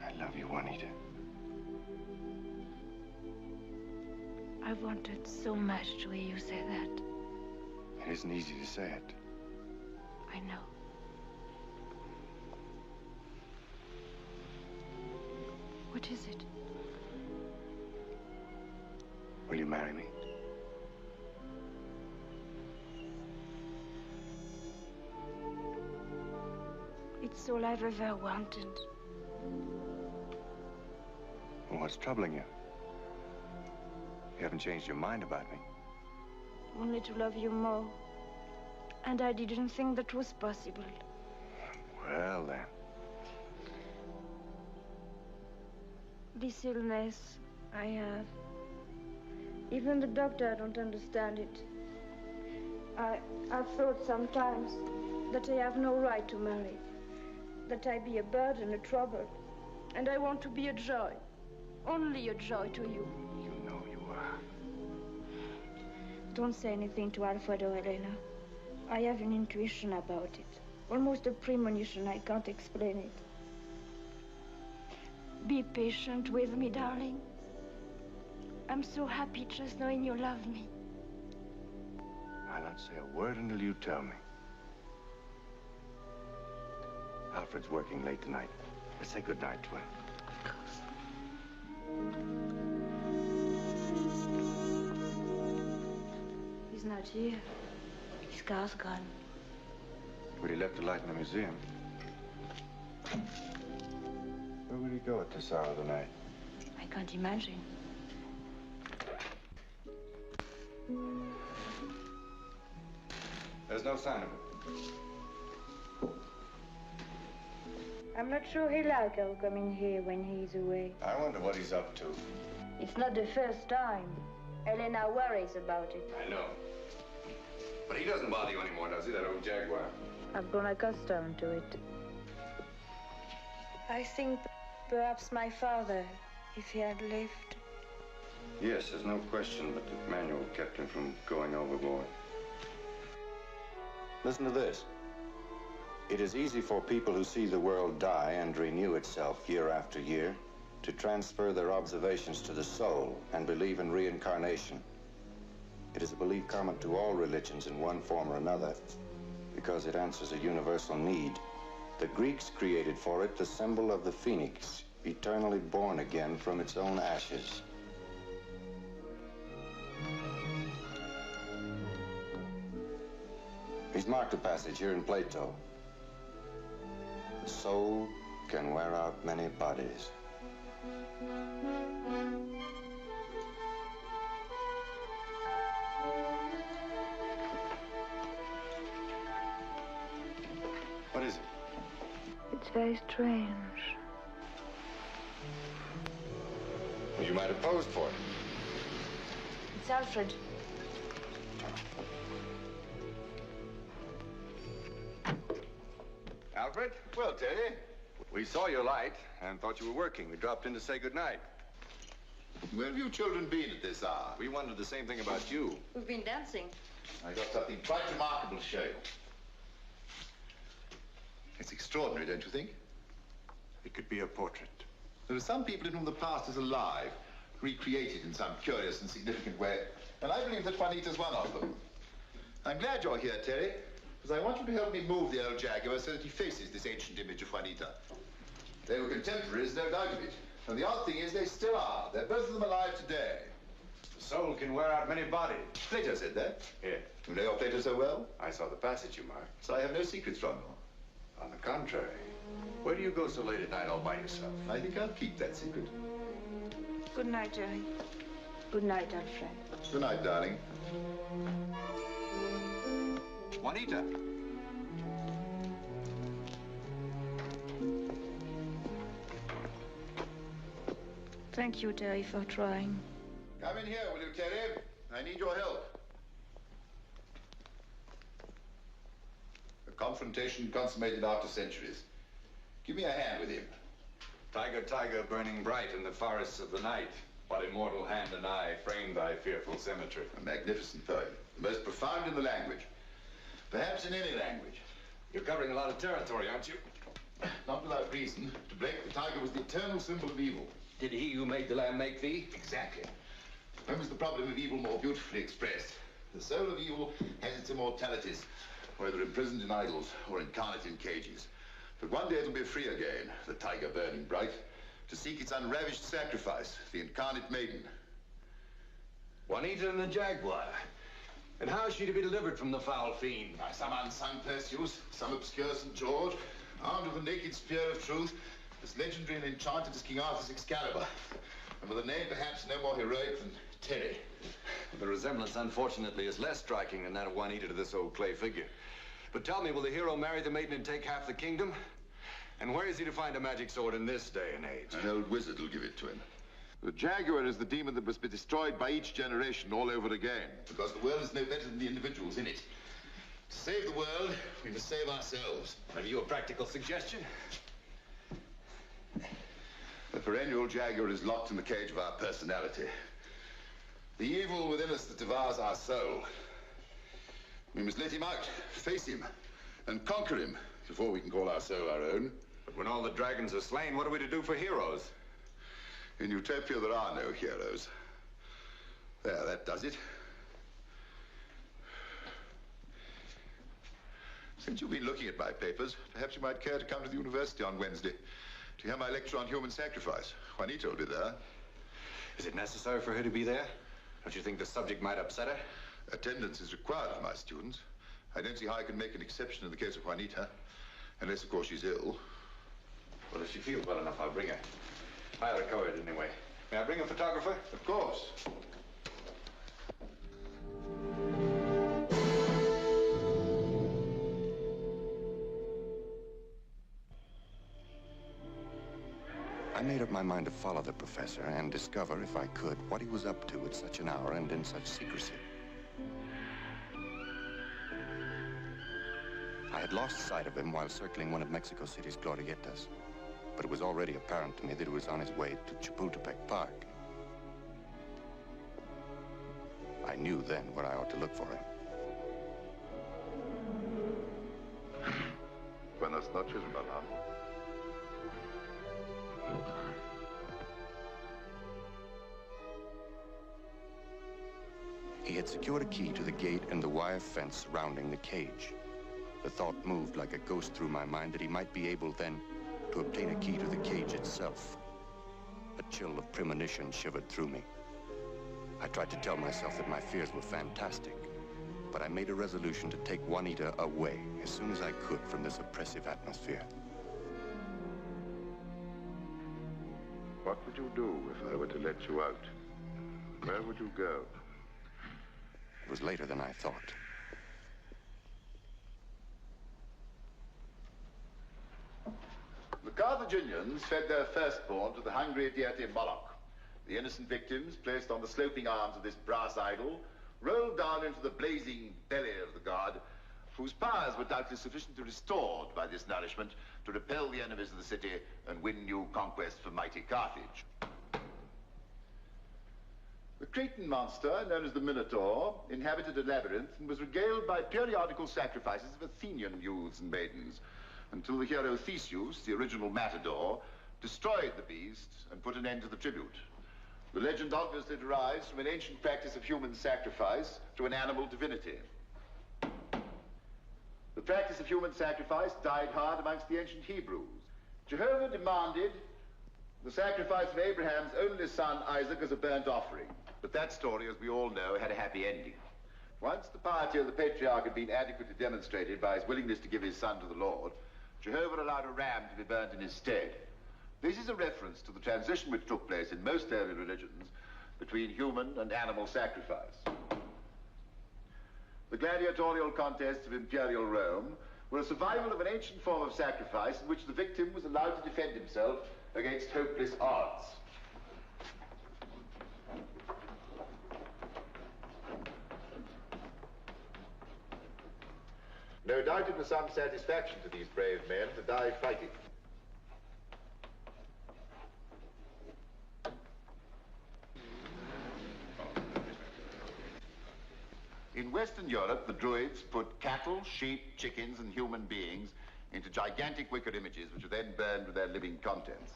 I love you, Juanita. I wanted so much to hear you say that. It isn't easy to say it. I know. What is it? Will you marry me? It's all I've ever wanted. Well, what's troubling you? You haven't changed your mind about me. Only to love you more. And I didn't think that was possible. Well, then. This illness I have. Even the doctor don't understand it. I've thought sometimes that I have no right to marry. That I be a burden, a trouble. And I want to be a joy. Only a joy to you. You know you are. Don't say anything to Alfred or Elena. I have an intuition about it. Almost a premonition. I can't explain it. Be patient with me, darling. I'm so happy just knowing you love me. I'll not say a word until you tell me. Alfred's working late tonight. Let's say good night to him. Of course. He's not here. His car's gone. But he left a light in the museum. Where would he go at this hour of the night? I can't imagine. There's no sign of him. I'm not sure he likes our coming here when he's away. I wonder what he's up to. It's not the first time. Elena worries about it. I know. But he doesn't bother you anymore, does he, that old jaguar? I've grown accustomed to it. I think perhaps my father, if he had lived. Yes, there's no question, but the manual kept him from going overboard. Listen to this. It is easy for people who see the world die and renew itself year after year to transfer their observations to the soul and believe in reincarnation. It is a belief common to all religions in one form or another because it answers a universal need. The Greeks created for it the symbol of the phoenix, eternally born again from its own ashes. He's marked a passage here in Plato. The soul can wear out many bodies. What is it? It's very strange. Well, you might have posed for it. It's Alfred. Alfred? Well, Teddy, we saw your light and thought you were working. We dropped in to say goodnight. Where have you children been at this hour? We wondered the same thing about you. We've been dancing. I got something quite remarkable to show you. It's extraordinary, don't you think? It could be a portrait. There are some people in whom the past is alive, recreated in some curious and significant way, and I believe that Juanita's one of them. I'm glad you're here, Terry, because I want you to help me move the old jaguar so that he faces this ancient image of Juanita. They were contemporaries, no doubt of it. And the odd thing is, they still are. They're both of them alive today. The soul can wear out many bodies. Plato said that. Yeah. You know your Plato so well? I saw the passage you marked. So I have no secrets from you. On the contrary. Where do you go so late at night all by yourself? I think I'll keep that secret. Good night, Jerry. Good night, Alfred. Good night, darling. Juanita. Thank you, Terry, for trying. Come in here, will you, Terry? I need your help. A confrontation consummated after centuries. Give me a hand with him. Tiger, tiger, burning bright in the forests of the night. What immortal hand and eye framed thy fearful symmetry? A magnificent poem. The most profound in the language. Perhaps in any language. You're covering a lot of territory, aren't you? Not without reason. To Blake, the tiger was the eternal symbol of evil. Did he who made the lamb make thee? Exactly. When was the problem of evil more beautifully expressed? The soul of evil has its immortalities, whether imprisoned in idols or incarnate in cages. But one day it'll be free again, the tiger burning bright, to seek its unravished sacrifice, the incarnate maiden. Juanita and the jaguar. And how is she to be delivered from the foul fiend? By some unsung Perseus, some obscure St. George, armed with the naked spear of truth, as legendary and enchanted as King Arthur's Excalibur, and with a name perhaps no more heroic than Terry. The resemblance, unfortunately, is less striking than that of Juanita to this old clay figure. But tell me, will the hero marry the maiden and take half the kingdom? And where is he to find a magic sword in this day and age? An old wizard will give it to him. The jaguar is the demon that must be destroyed by each generation all over again. Because the world is no better than the individuals in it. To save the world, we must save ourselves. Have you a practical suggestion? The perennial jaguar is locked in the cage of our personality. The evil within us that devours our soul. We must let him out, face him, and conquer him before we can call our soul our own. But when all the dragons are slain, what are we to do for heroes? In Utopia, there are no heroes. There, that does it. Since you've been looking at my papers, perhaps you might care to come to the university on Wednesday to hear my lecture on human sacrifice. Juanita will be there. Is it necessary for her to be there? Don't you think the subject might upset her? Attendance is required for my students. I don't see how I can make an exception in the case of Juanita. Unless, of course, she's ill. Well, if she feels well enough, I'll bring her. I'll recover it anyway. May I bring a photographer? Of course. I made up my mind to follow the professor and discover, if I could, what he was up to at such an hour and in such secrecy. I had lost sight of him while circling one of Mexico City's glorietas, but it was already apparent to me that he was on his way to Chapultepec Park. I knew then where I ought to look for him. Buenas noches, Malam. He had secured a key to the gate and the wire fence surrounding the cage. The thought moved like a ghost through my mind that he might be able then to obtain a key to the cage itself. A chill of premonition shivered through me. I tried to tell myself that my fears were fantastic, but I made a resolution to take Juanita away as soon as I could from this oppressive atmosphere. What would you do if I were to let you out? Where would you go? It was later than I thought. The Carthaginians fed their firstborn to the hungry deity Moloch. The innocent victims, placed on the sloping arms of this brass idol, rolled down into the blazing belly of the god, whose powers were doubtless sufficiently restored by this nourishment to repel the enemies of the city and win new conquests for mighty Carthage. The Cretan monster, known as the Minotaur, inhabited a labyrinth and was regaled by periodical sacrifices of Athenian youths and maidens, until the hero Theseus, the original matador, destroyed the beast and put an end to the tribute. The legend obviously derives from an ancient practice of human sacrifice to an animal divinity. The practice of human sacrifice died hard amongst the ancient Hebrews. Jehovah demanded the sacrifice of Abraham's only son, Isaac, as a burnt offering. But that story, as we all know, had a happy ending. Once the piety of the patriarch had been adequately demonstrated by his willingness to give his son to the Lord, Jehovah allowed a ram to be burnt in his stead. This is a reference to the transition which took place in most early religions between human and animal sacrifice. The gladiatorial contests of imperial Rome were a survival of an ancient form of sacrifice in which the victim was allowed to defend himself against hopeless odds. No doubt it was some satisfaction to these brave men to die fighting. In Western Europe, the Druids put cattle, sheep, chickens, and human beings into gigantic wicker images, which were then burned with their living contents.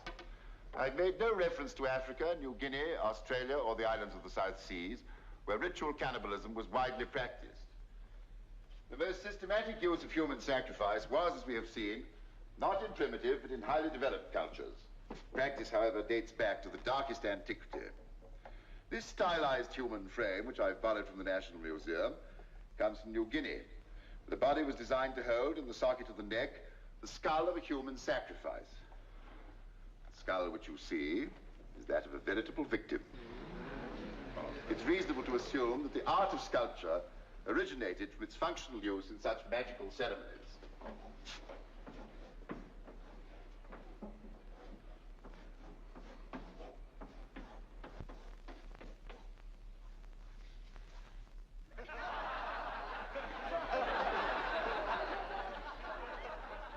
I've made no reference to Africa, New Guinea, Australia, or the islands of the South Seas, where ritual cannibalism was widely practiced. The most systematic use of human sacrifice was, as we have seen, not in primitive, but in highly developed cultures. Practice, however, dates back to the darkest antiquity. This stylized human frame, which I've borrowed from the National Museum, comes from New Guinea. The body was designed to hold, in the socket of the neck, the skull of a human sacrifice. The skull which you see is that of a veritable victim. It's reasonable to assume that the art of sculpture originated from its functional use in such magical ceremonies.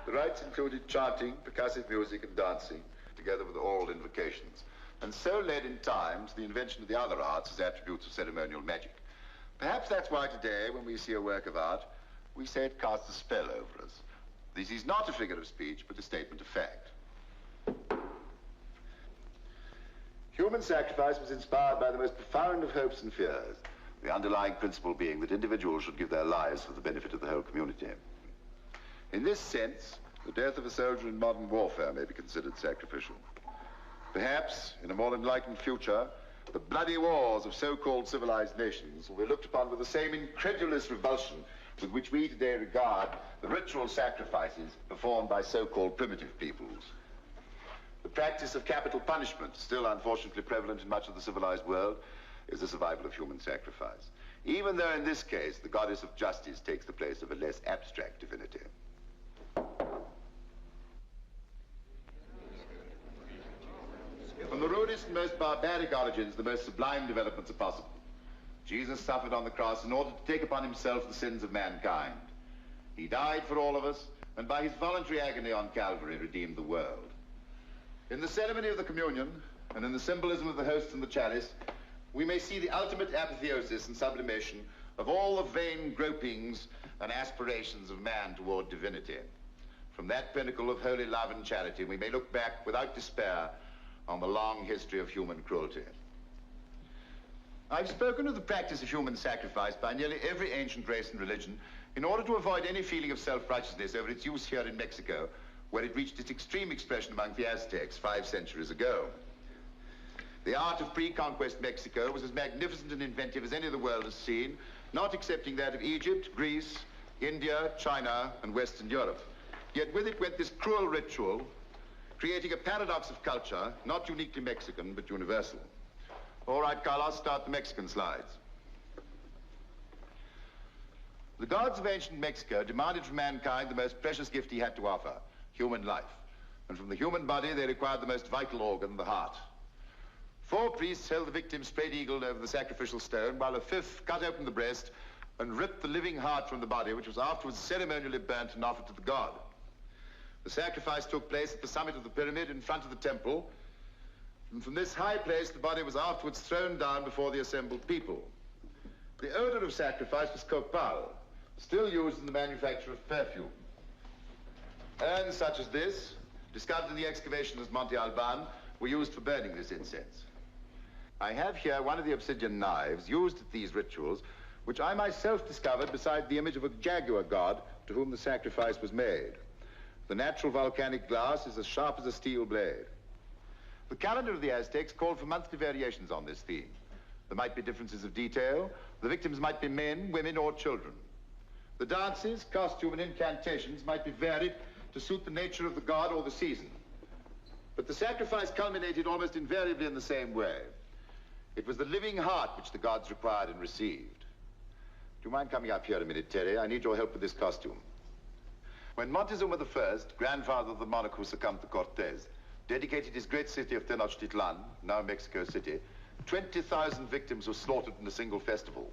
The rites included chanting, percussive music, and dancing, together with oral invocations, and so led in time to the invention of the other arts as attributes of ceremonial magic. Perhaps that's why today, when we see a work of art, we say it casts a spell over us. This is not a figure of speech, but a statement of fact. Human sacrifice was inspired by the most profound of hopes and fears, the underlying principle being that individuals should give their lives for the benefit of the whole community. In this sense, the death of a soldier in modern warfare may be considered sacrificial. Perhaps, in a more enlightened future, the bloody wars of so-called civilized nations will be looked upon with the same incredulous revulsion with which we today regard the ritual sacrifices performed by so-called primitive peoples. The practice of capital punishment, still unfortunately prevalent in much of the civilized world, is the survival of human sacrifice, even though in this case the goddess of justice takes the place of a less abstract divinity. most barbaric origins, the most sublime developments are possible. Jesus suffered on the cross in order to take upon himself the sins of mankind. He died for all of us, and by his voluntary agony on Calvary redeemed the world. In the ceremony of the communion, and in the symbolism of the host and the chalice, we may see the ultimate apotheosis and sublimation of all the vain gropings and aspirations of man toward divinity. From that pinnacle of holy love and charity, we may look back without despair on the long history of human cruelty. I've spoken of the practice of human sacrifice by nearly every ancient race and religion in order to avoid any feeling of self-righteousness over its use here in Mexico, where it reached its extreme expression among the Aztecs 5 centuries ago. The art of pre-conquest Mexico was as magnificent and inventive as any the world has seen, not excepting that of Egypt, Greece, India, China, and Western Europe. Yet with it went this cruel ritual, creating a paradox of culture, not uniquely Mexican, but universal. All right, Carlos, start the Mexican slides. The gods of ancient Mexico demanded from mankind the most precious gift he had to offer, human life. And from the human body, they required the most vital organ, the heart. 4 priests held the victim spread-eagled over the sacrificial stone, while a 5th cut open the breast and ripped the living heart from the body, which was afterwards ceremonially burnt and offered to the god. The sacrifice took place at the summit of the pyramid in front of the temple, and from this high place, the body was afterwards thrown down before the assembled people. The odor of sacrifice was copal, still used in the manufacture of perfume. Urns such as this, discovered in the excavations of Monte Alban, were used for burning this incense. I have here one of the obsidian knives used at these rituals, which I myself discovered beside the image of a jaguar god to whom the sacrifice was made. The natural volcanic glass is as sharp as a steel blade. The calendar of the Aztecs called for monthly variations on this theme. There might be differences of detail. The victims might be men, women, or children. The dances, costume, and incantations might be varied to suit the nature of the god or the season. But the sacrifice culminated almost invariably in the same way. It was the living heart which the gods required and received. Do you mind coming up here a minute, Terry? I need your help with this costume. When Montezuma I, grandfather of the monarch who succumbed to Cortez, dedicated his great city of Tenochtitlan, now Mexico City, 20,000 victims were slaughtered in a single festival.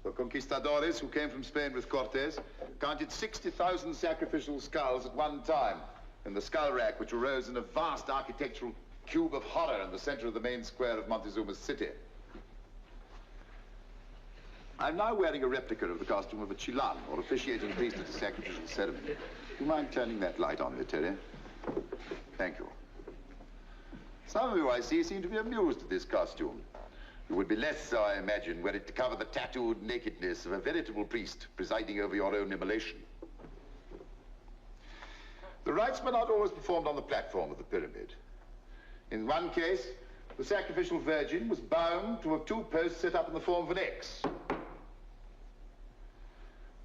The conquistadores who came from Spain with Cortez counted 60,000 sacrificial skulls at one time in the skull rack, which arose in a vast architectural cube of horror in the center of the main square of Montezuma's city. I'm now wearing a replica of the costume of a Chilan, or officiating priest at a sacrificial ceremony. Do you mind turning that light on me, Terry? Thank you. Some of you, I see, seem to be amused at this costume. You would be less so, I imagine, were it to cover the tattooed nakedness of a veritable priest presiding over your own immolation. The rites were not always performed on the platform of the pyramid. In one case, the sacrificial virgin was bound to 2 posts set up in the form of an X.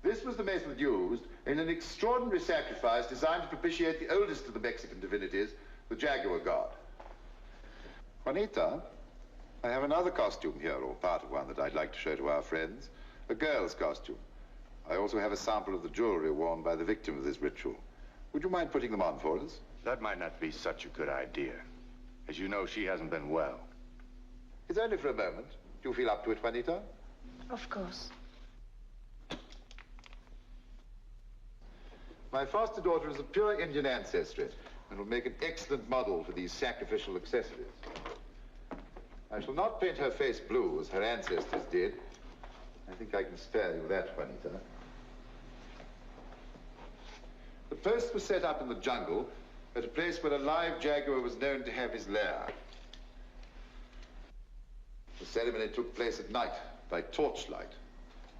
This was the method used in an extraordinary sacrifice designed to propitiate the oldest of the Mexican divinities, the jaguar god. Juanita, I have another costume here, or part of one, that I'd like to show to our friends. A girl's costume. I also have a sample of the jewelry worn by the victim of this ritual. Would you mind putting them on for us? That might not be such a good idea. As you know, she hasn't been well. It's only for a moment. Do you feel up to it, Juanita? Of course. My foster daughter is of pure Indian ancestry and will make an excellent model for these sacrificial accessories. I shall not paint her face blue as her ancestors did. I think I can spare you that, Juanita. The posts were set up in the jungle at a place where a live jaguar was known to have his lair. The ceremony took place at night by torchlight.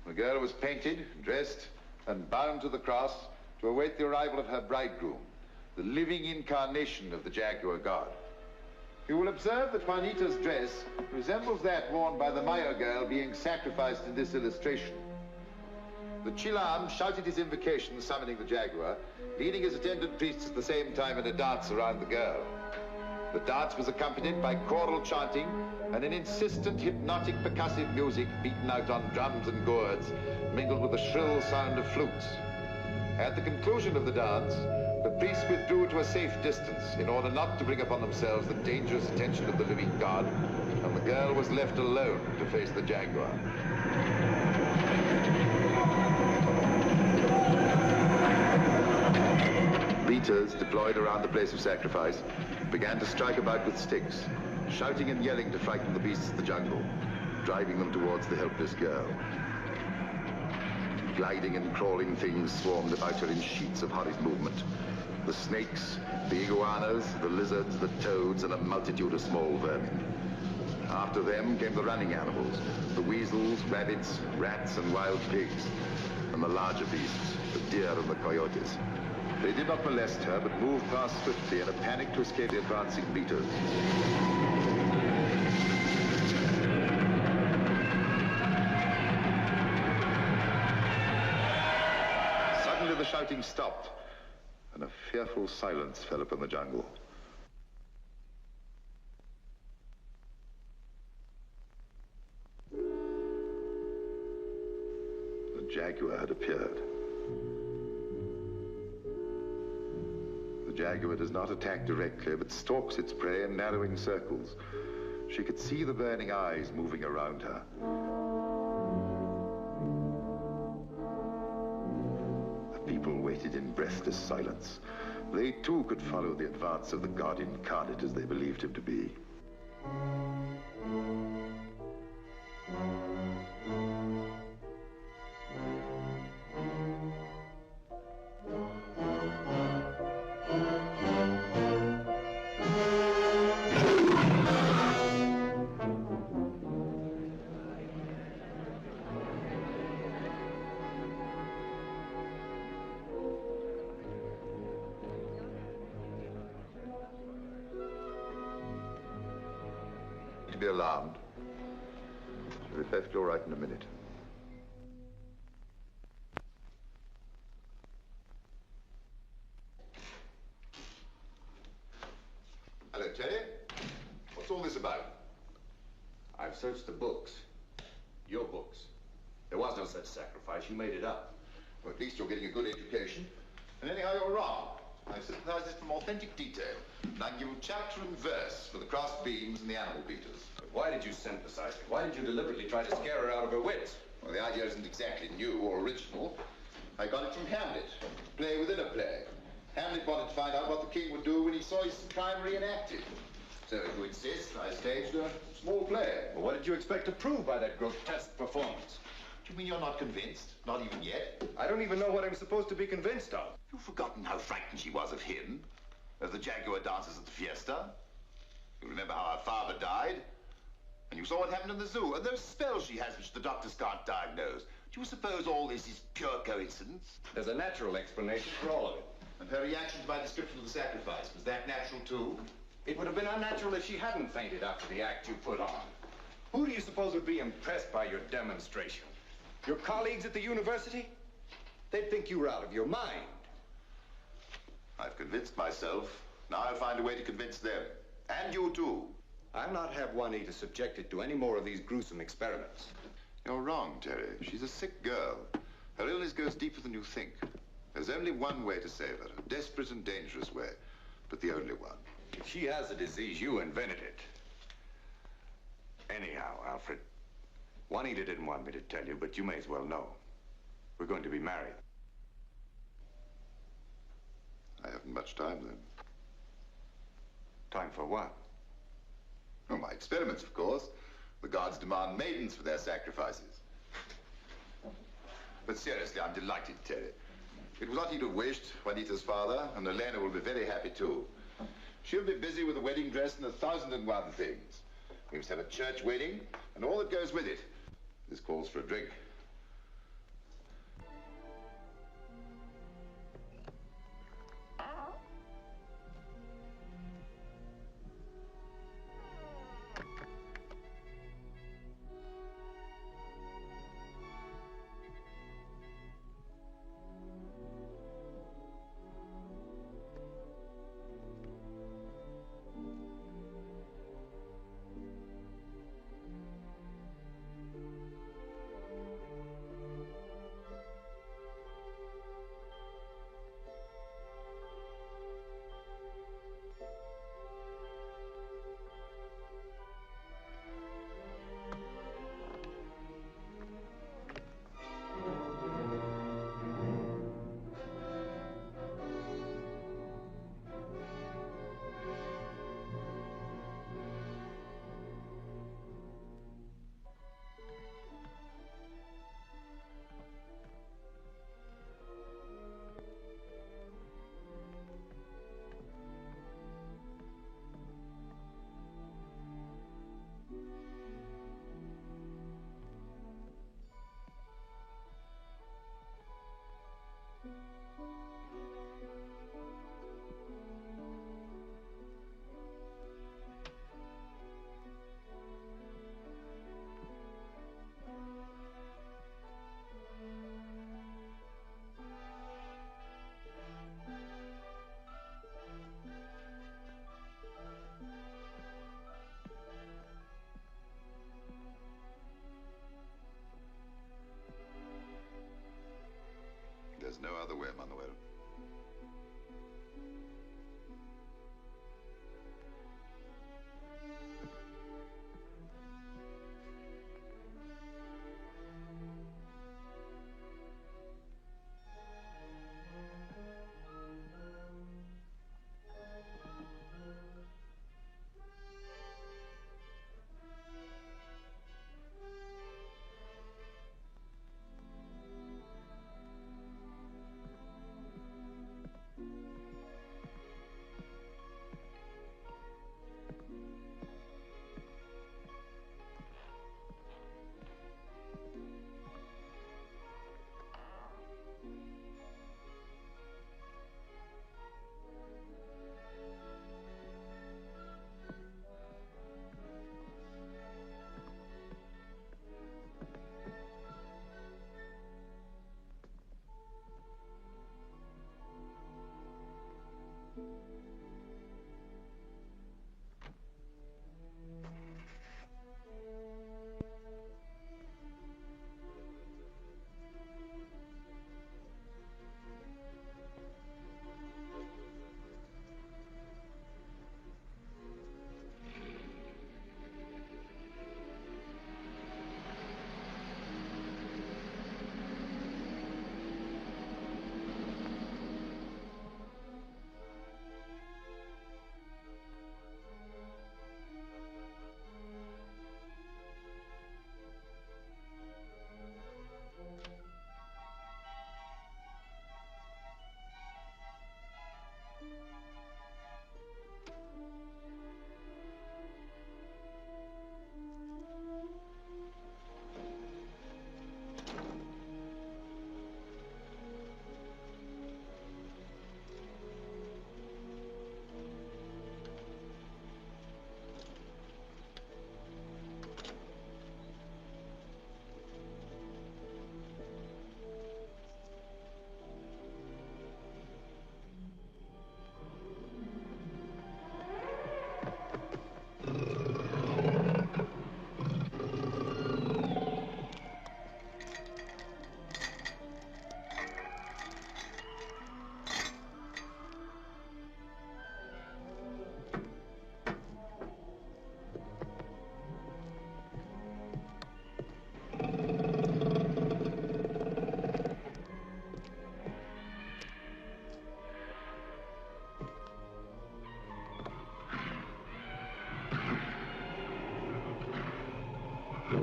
The girl was painted, dressed, and bound to the cross to await the arrival of her bridegroom, the living incarnation of the jaguar god. You will observe that Juanita's dress resembles that worn by the Maya girl being sacrificed in this illustration. The Chilam shouted his invocation, summoning the jaguar, leading his attendant priests at the same time in a dance around the girl. The dance was accompanied by choral chanting and an insistent, hypnotic, percussive music beaten out on drums and gourds, mingled with the shrill sound of flutes. At the conclusion of the dance, The priests withdrew to a safe distance in order not to bring upon themselves the dangerous attention of the living god, and the girl was left alone to face the jaguar. Beaters deployed around the place of sacrifice began to strike about with sticks, shouting and yelling to frighten the beasts of the jungle, driving them towards the helpless girl. Gliding and crawling things swarmed about her in sheets of horrid movement. The snakes, the iguanas, the lizards, the toads, and a multitude of small vermin. After them came the running animals, the weasels, rabbits, rats, and wild pigs, and the larger beasts, the deer and the coyotes. They did not molest her, but moved past swiftly in a panic to escape the advancing beaters. Suddenly the shouting stopped, and a fearful silence fell upon the jungle. The jaguar had appeared. The jaguar does not attack directly, but stalks its prey in narrowing circles. She could see the burning eyes moving around her. The people waited in breathless silence. They too could follow the advance of the god incarnate as they believed him to be. To be alarmed. She'll be perfectly all right in a minute. Hello, Terry. What's all this about? I've searched the books. Your books. There was no such sacrifice. You made it up. Well, at least you're getting a good education. And anyhow, you're wrong. I've synthesized it from authentic detail. And I can give you chapter and verse for the crossed beams and the animal beaters. But why did you synthesize it? Why did you deliberately try to scare her out of her wits? Well, the idea isn't exactly new or original. I got it from Hamlet. Play within a play. Hamlet wanted to find out what the king would do when he saw his crime reenacted. So, if you insist, I staged a small play. Well, what did you expect to prove by that grotesque performance? Do you mean you're not convinced? Not even yet? I don't even know what I'm supposed to be convinced of. You've forgotten how frightened she was of him, of the jaguar dancers at the fiesta. You remember how our father died? And you saw what happened in the zoo, and those spells she has which the doctors can't diagnose. Do you suppose all this is pure coincidence? There's a natural explanation for all of it. And her reaction to my description of the sacrifice, was that natural too? It would have been unnatural if she hadn't fainted after the act you put on. Who do you suppose would be impressed by your demonstration? Your colleagues at the university? They'd think you were out of your mind. I've convinced myself. Now I'll find a way to convince them. And you too. I'll not have Juanita subjected to any more of these gruesome experiments. You're wrong, Terry. She's a sick girl. Her illness goes deeper than you think. There's only one way to save her. A desperate and dangerous way. But the only one. If she has a disease, you invented it. Anyhow, Alfred, Juanita didn't want me to tell you, but you may as well know. We're going to be married. I haven't much time, then. Time for what? Oh, my experiments, of course. The gods demand maidens for their sacrifices. But seriously, I'm delighted, Terry. It was what he'd have wished, Juanita's father, and Elena will be very happy, too. She'll be busy with the wedding dress and 1,001 things. We must have a church wedding, and all that goes with it. This calls for a drink.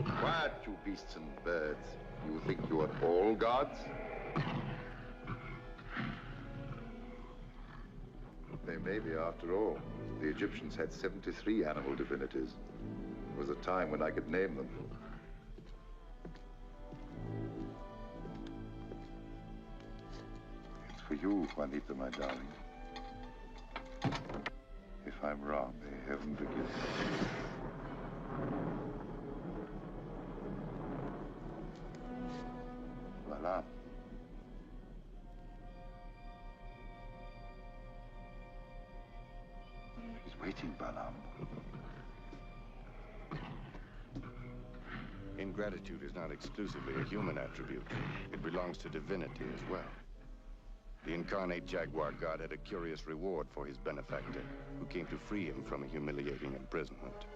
Quiet, you beasts and birds. You think you are all gods? They may be after all. The Egyptians had 73 animal divinities. There was a time when I could name them. It's for you, Juanita, my darling. If I'm wrong, may heaven forgive me. Voila. He's waiting, Balaam. Ingratitude is not exclusively a human attribute. It belongs to divinity as well. The incarnate jaguar god had a curious reward for his benefactor, who came to free him from a humiliating imprisonment.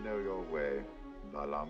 know your way, Balam.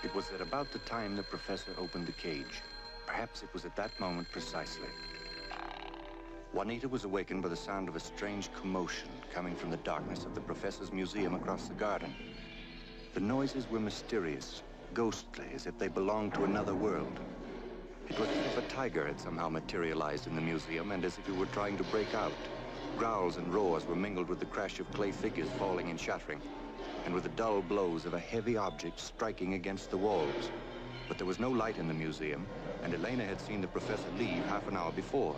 It was at about the time the professor opened the cage. Perhaps it was at that moment precisely. Juanita was awakened by the sound of a strange commotion coming from the darkness of the professor's museum across the garden. The noises were mysterious, ghostly, as if they belonged to another world. It was as if a tiger had somehow materialized in the museum and as if he were trying to break out. Growls and roars were mingled with the crash of clay figures falling and shattering, and with the dull blows of a heavy object striking against the walls. But there was no light in the museum, and Elena had seen the professor leave half an hour before.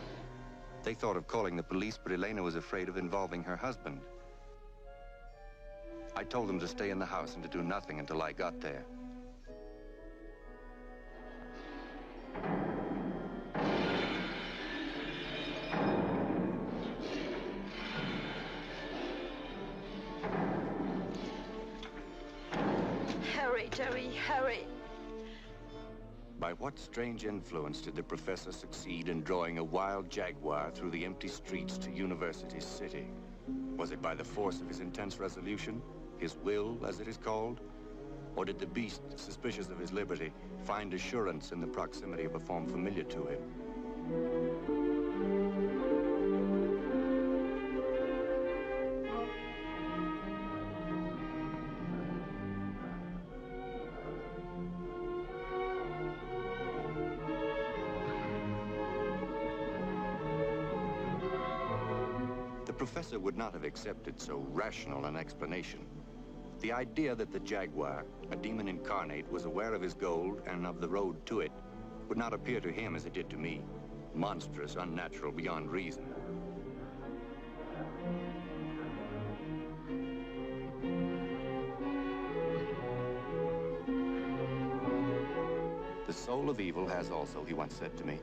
They thought of calling the police, but Elena was afraid of involving her husband. I told them to stay in the house and to do nothing until I got there. Hurry, Terry, hurry. By what strange influence did the professor succeed in drawing a wild jaguar through the empty streets to University City? Was it by the force of his intense resolution, his will, as it is called? Or did the beast, suspicious of his liberty, find assurance in the proximity of a form familiar to him? The professor would not have accepted so rational an explanation. The idea that the jaguar, a demon incarnate, was aware of his goal and of the road to it would not appear to him as it did to me, monstrous, unnatural, beyond reason. The soul of evil has also, he once said to me,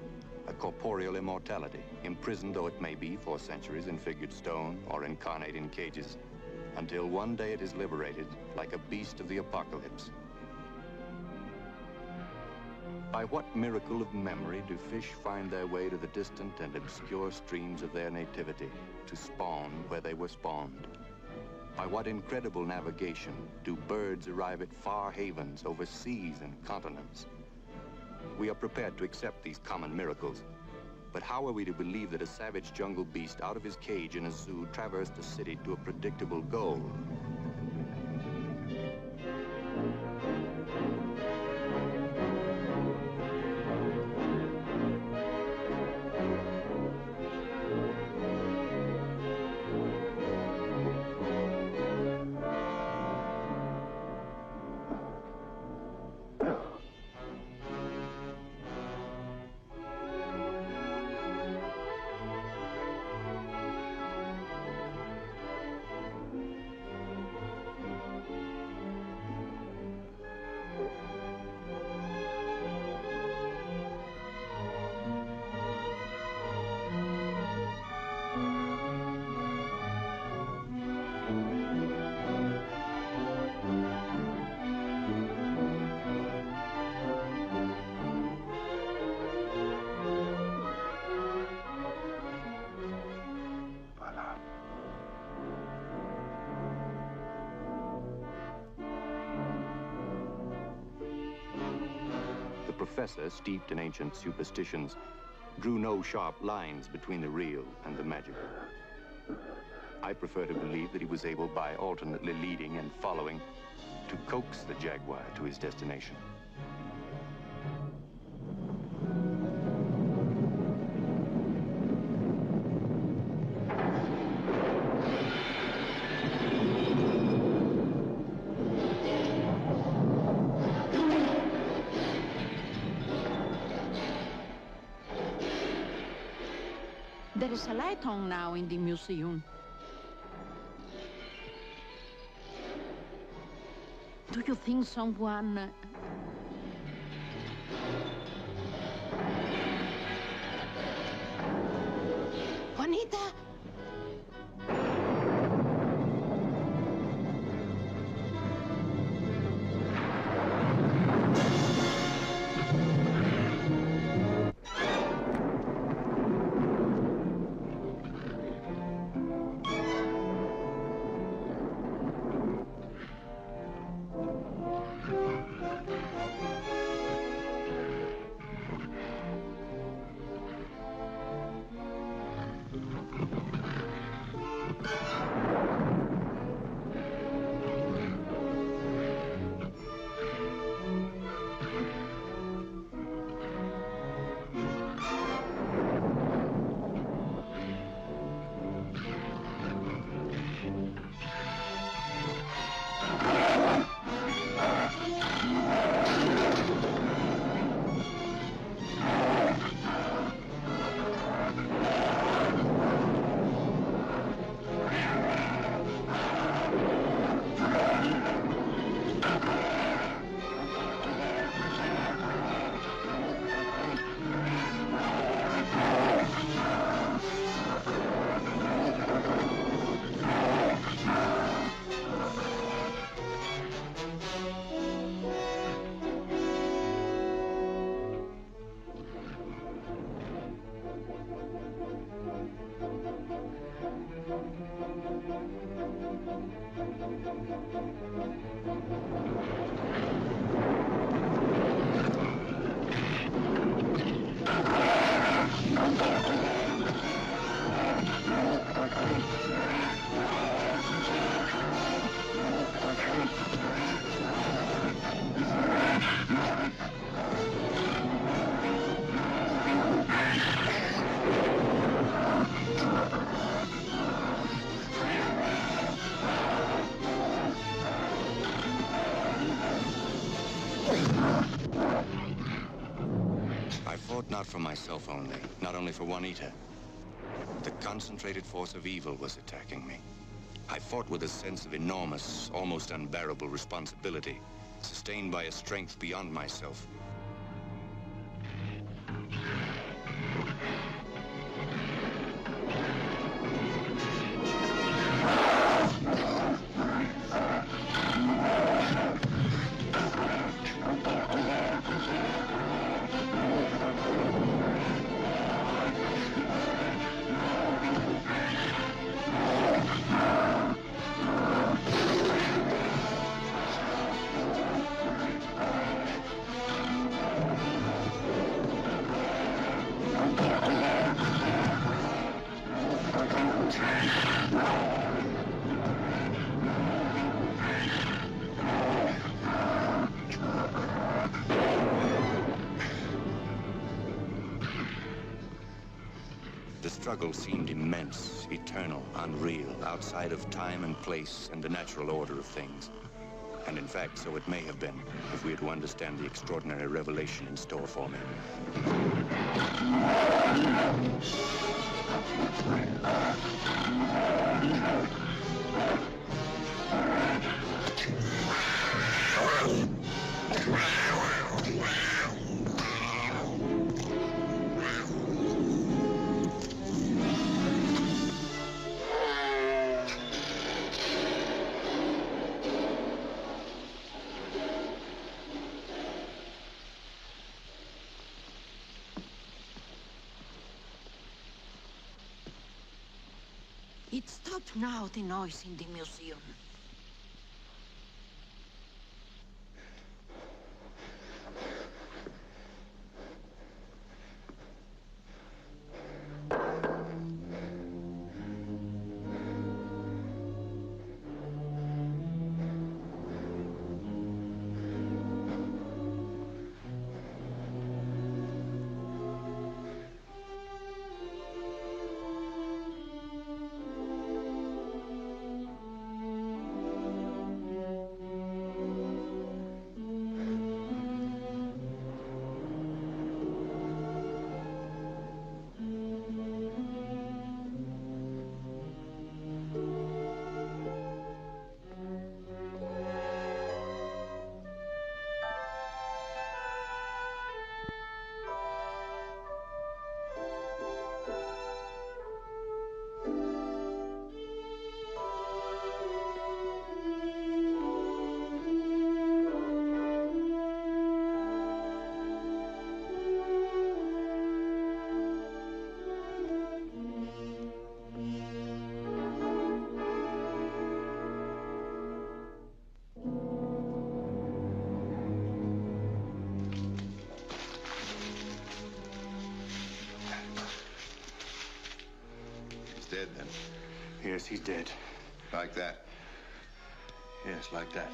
a corporeal immortality, imprisoned though it may be for centuries in figured stone or incarnate in cages, until one day it is liberated like a beast of the apocalypse. By what miracle of memory do fish find their way to the distant and obscure streams of their nativity, to spawn where they were spawned? By what incredible navigation do birds arrive at far havens over seas and continents? We are prepared to accept these common miracles, but how are we to believe that a savage jungle beast out of his cage in a zoo traversed a city to a predictable goal? The professor, steeped in ancient superstitions, drew no sharp lines between the real and the magical. I prefer to believe that he was able, by alternately leading and following, to coax the jaguar to his destination. There is a light on now in the museum. Do you think someone... Juanita? I fought not for myself only, not only for Juanita. The concentrated force of evil was attacking me. I fought with a sense of enormous, almost unbearable responsibility, sustained by a strength beyond myself. The struggle seemed immense, eternal, unreal, outside of time and place and the natural order of things. And in fact, so it may have been, if we are to understand the extraordinary revelation in store for me. It stopped now, the noise in the museum. Yes, he's dead. Like that? Yes, like that.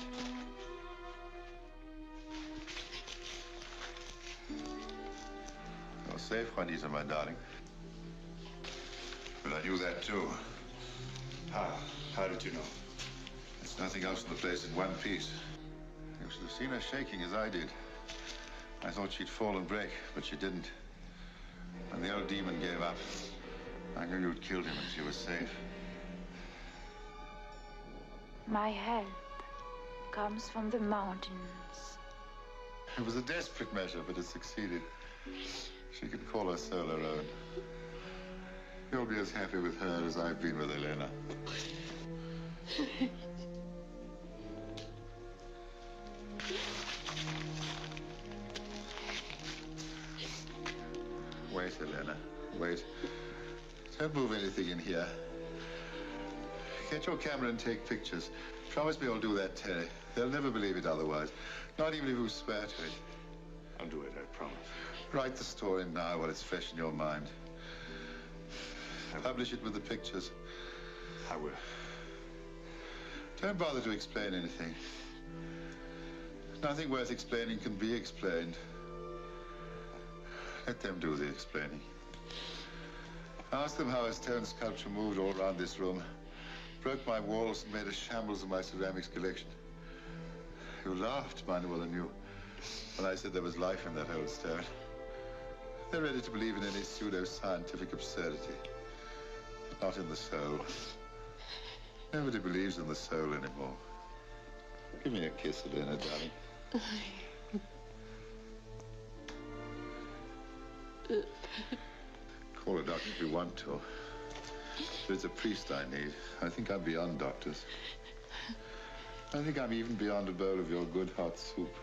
You're safe, Juanita, my darling. But I knew that, too. How? How did you know? There's nothing else in the place in one piece. You should have seen her shaking as I did. I thought she'd fall and break, but she didn't. When the old demon gave up, I knew you'd killed him and she was safe. My help comes from the mountains. It was a desperate measure, but it succeeded. She can call her soul her own. You'll be as happy with her as I've been with Elena. Wait, Elena. Wait. Don't move anything in here. Get your camera and take pictures. Promise me you'll do that, Terry. They'll never believe it otherwise. Not even if you swear to it. I'll do it, I promise. Write the story now while it's fresh in your mind. Publish it with the pictures. I will. Don't bother to explain anything. Nothing worth explaining can be explained. Let them do the explaining. Ask them how a stone sculpture moved all around this room, broke my walls and made a shambles of my ceramics collection. You laughed, mind well, and you, when I said there was life in that old stone. They're ready to believe in any pseudo-scientific absurdity, but not in the soul. Nobody believes in the soul anymore. Give me a kiss, Elena, darling. Call a doctor if you want to. But it's a priest I need. I think I'm beyond doctors. I think I'm even beyond a bowl of your good hot soup.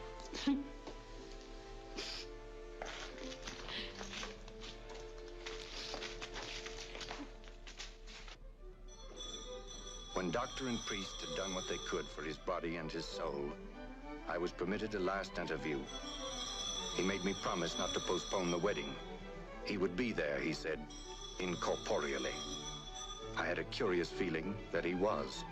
When doctor and priest had done what they could for his body and his soul, I was permitted a last interview. He made me promise not to postpone the wedding. He would be there, he said, incorporeally. I had a curious feeling that he was.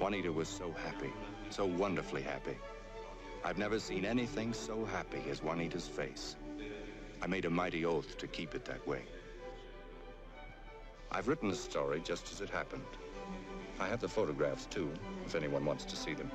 Juanita was so happy, so wonderfully happy. I've never seen anything so happy as Juanita's face. I made a mighty oath to keep it that way. I've written the story just as it happened. I have the photographs, too, if anyone wants to see them.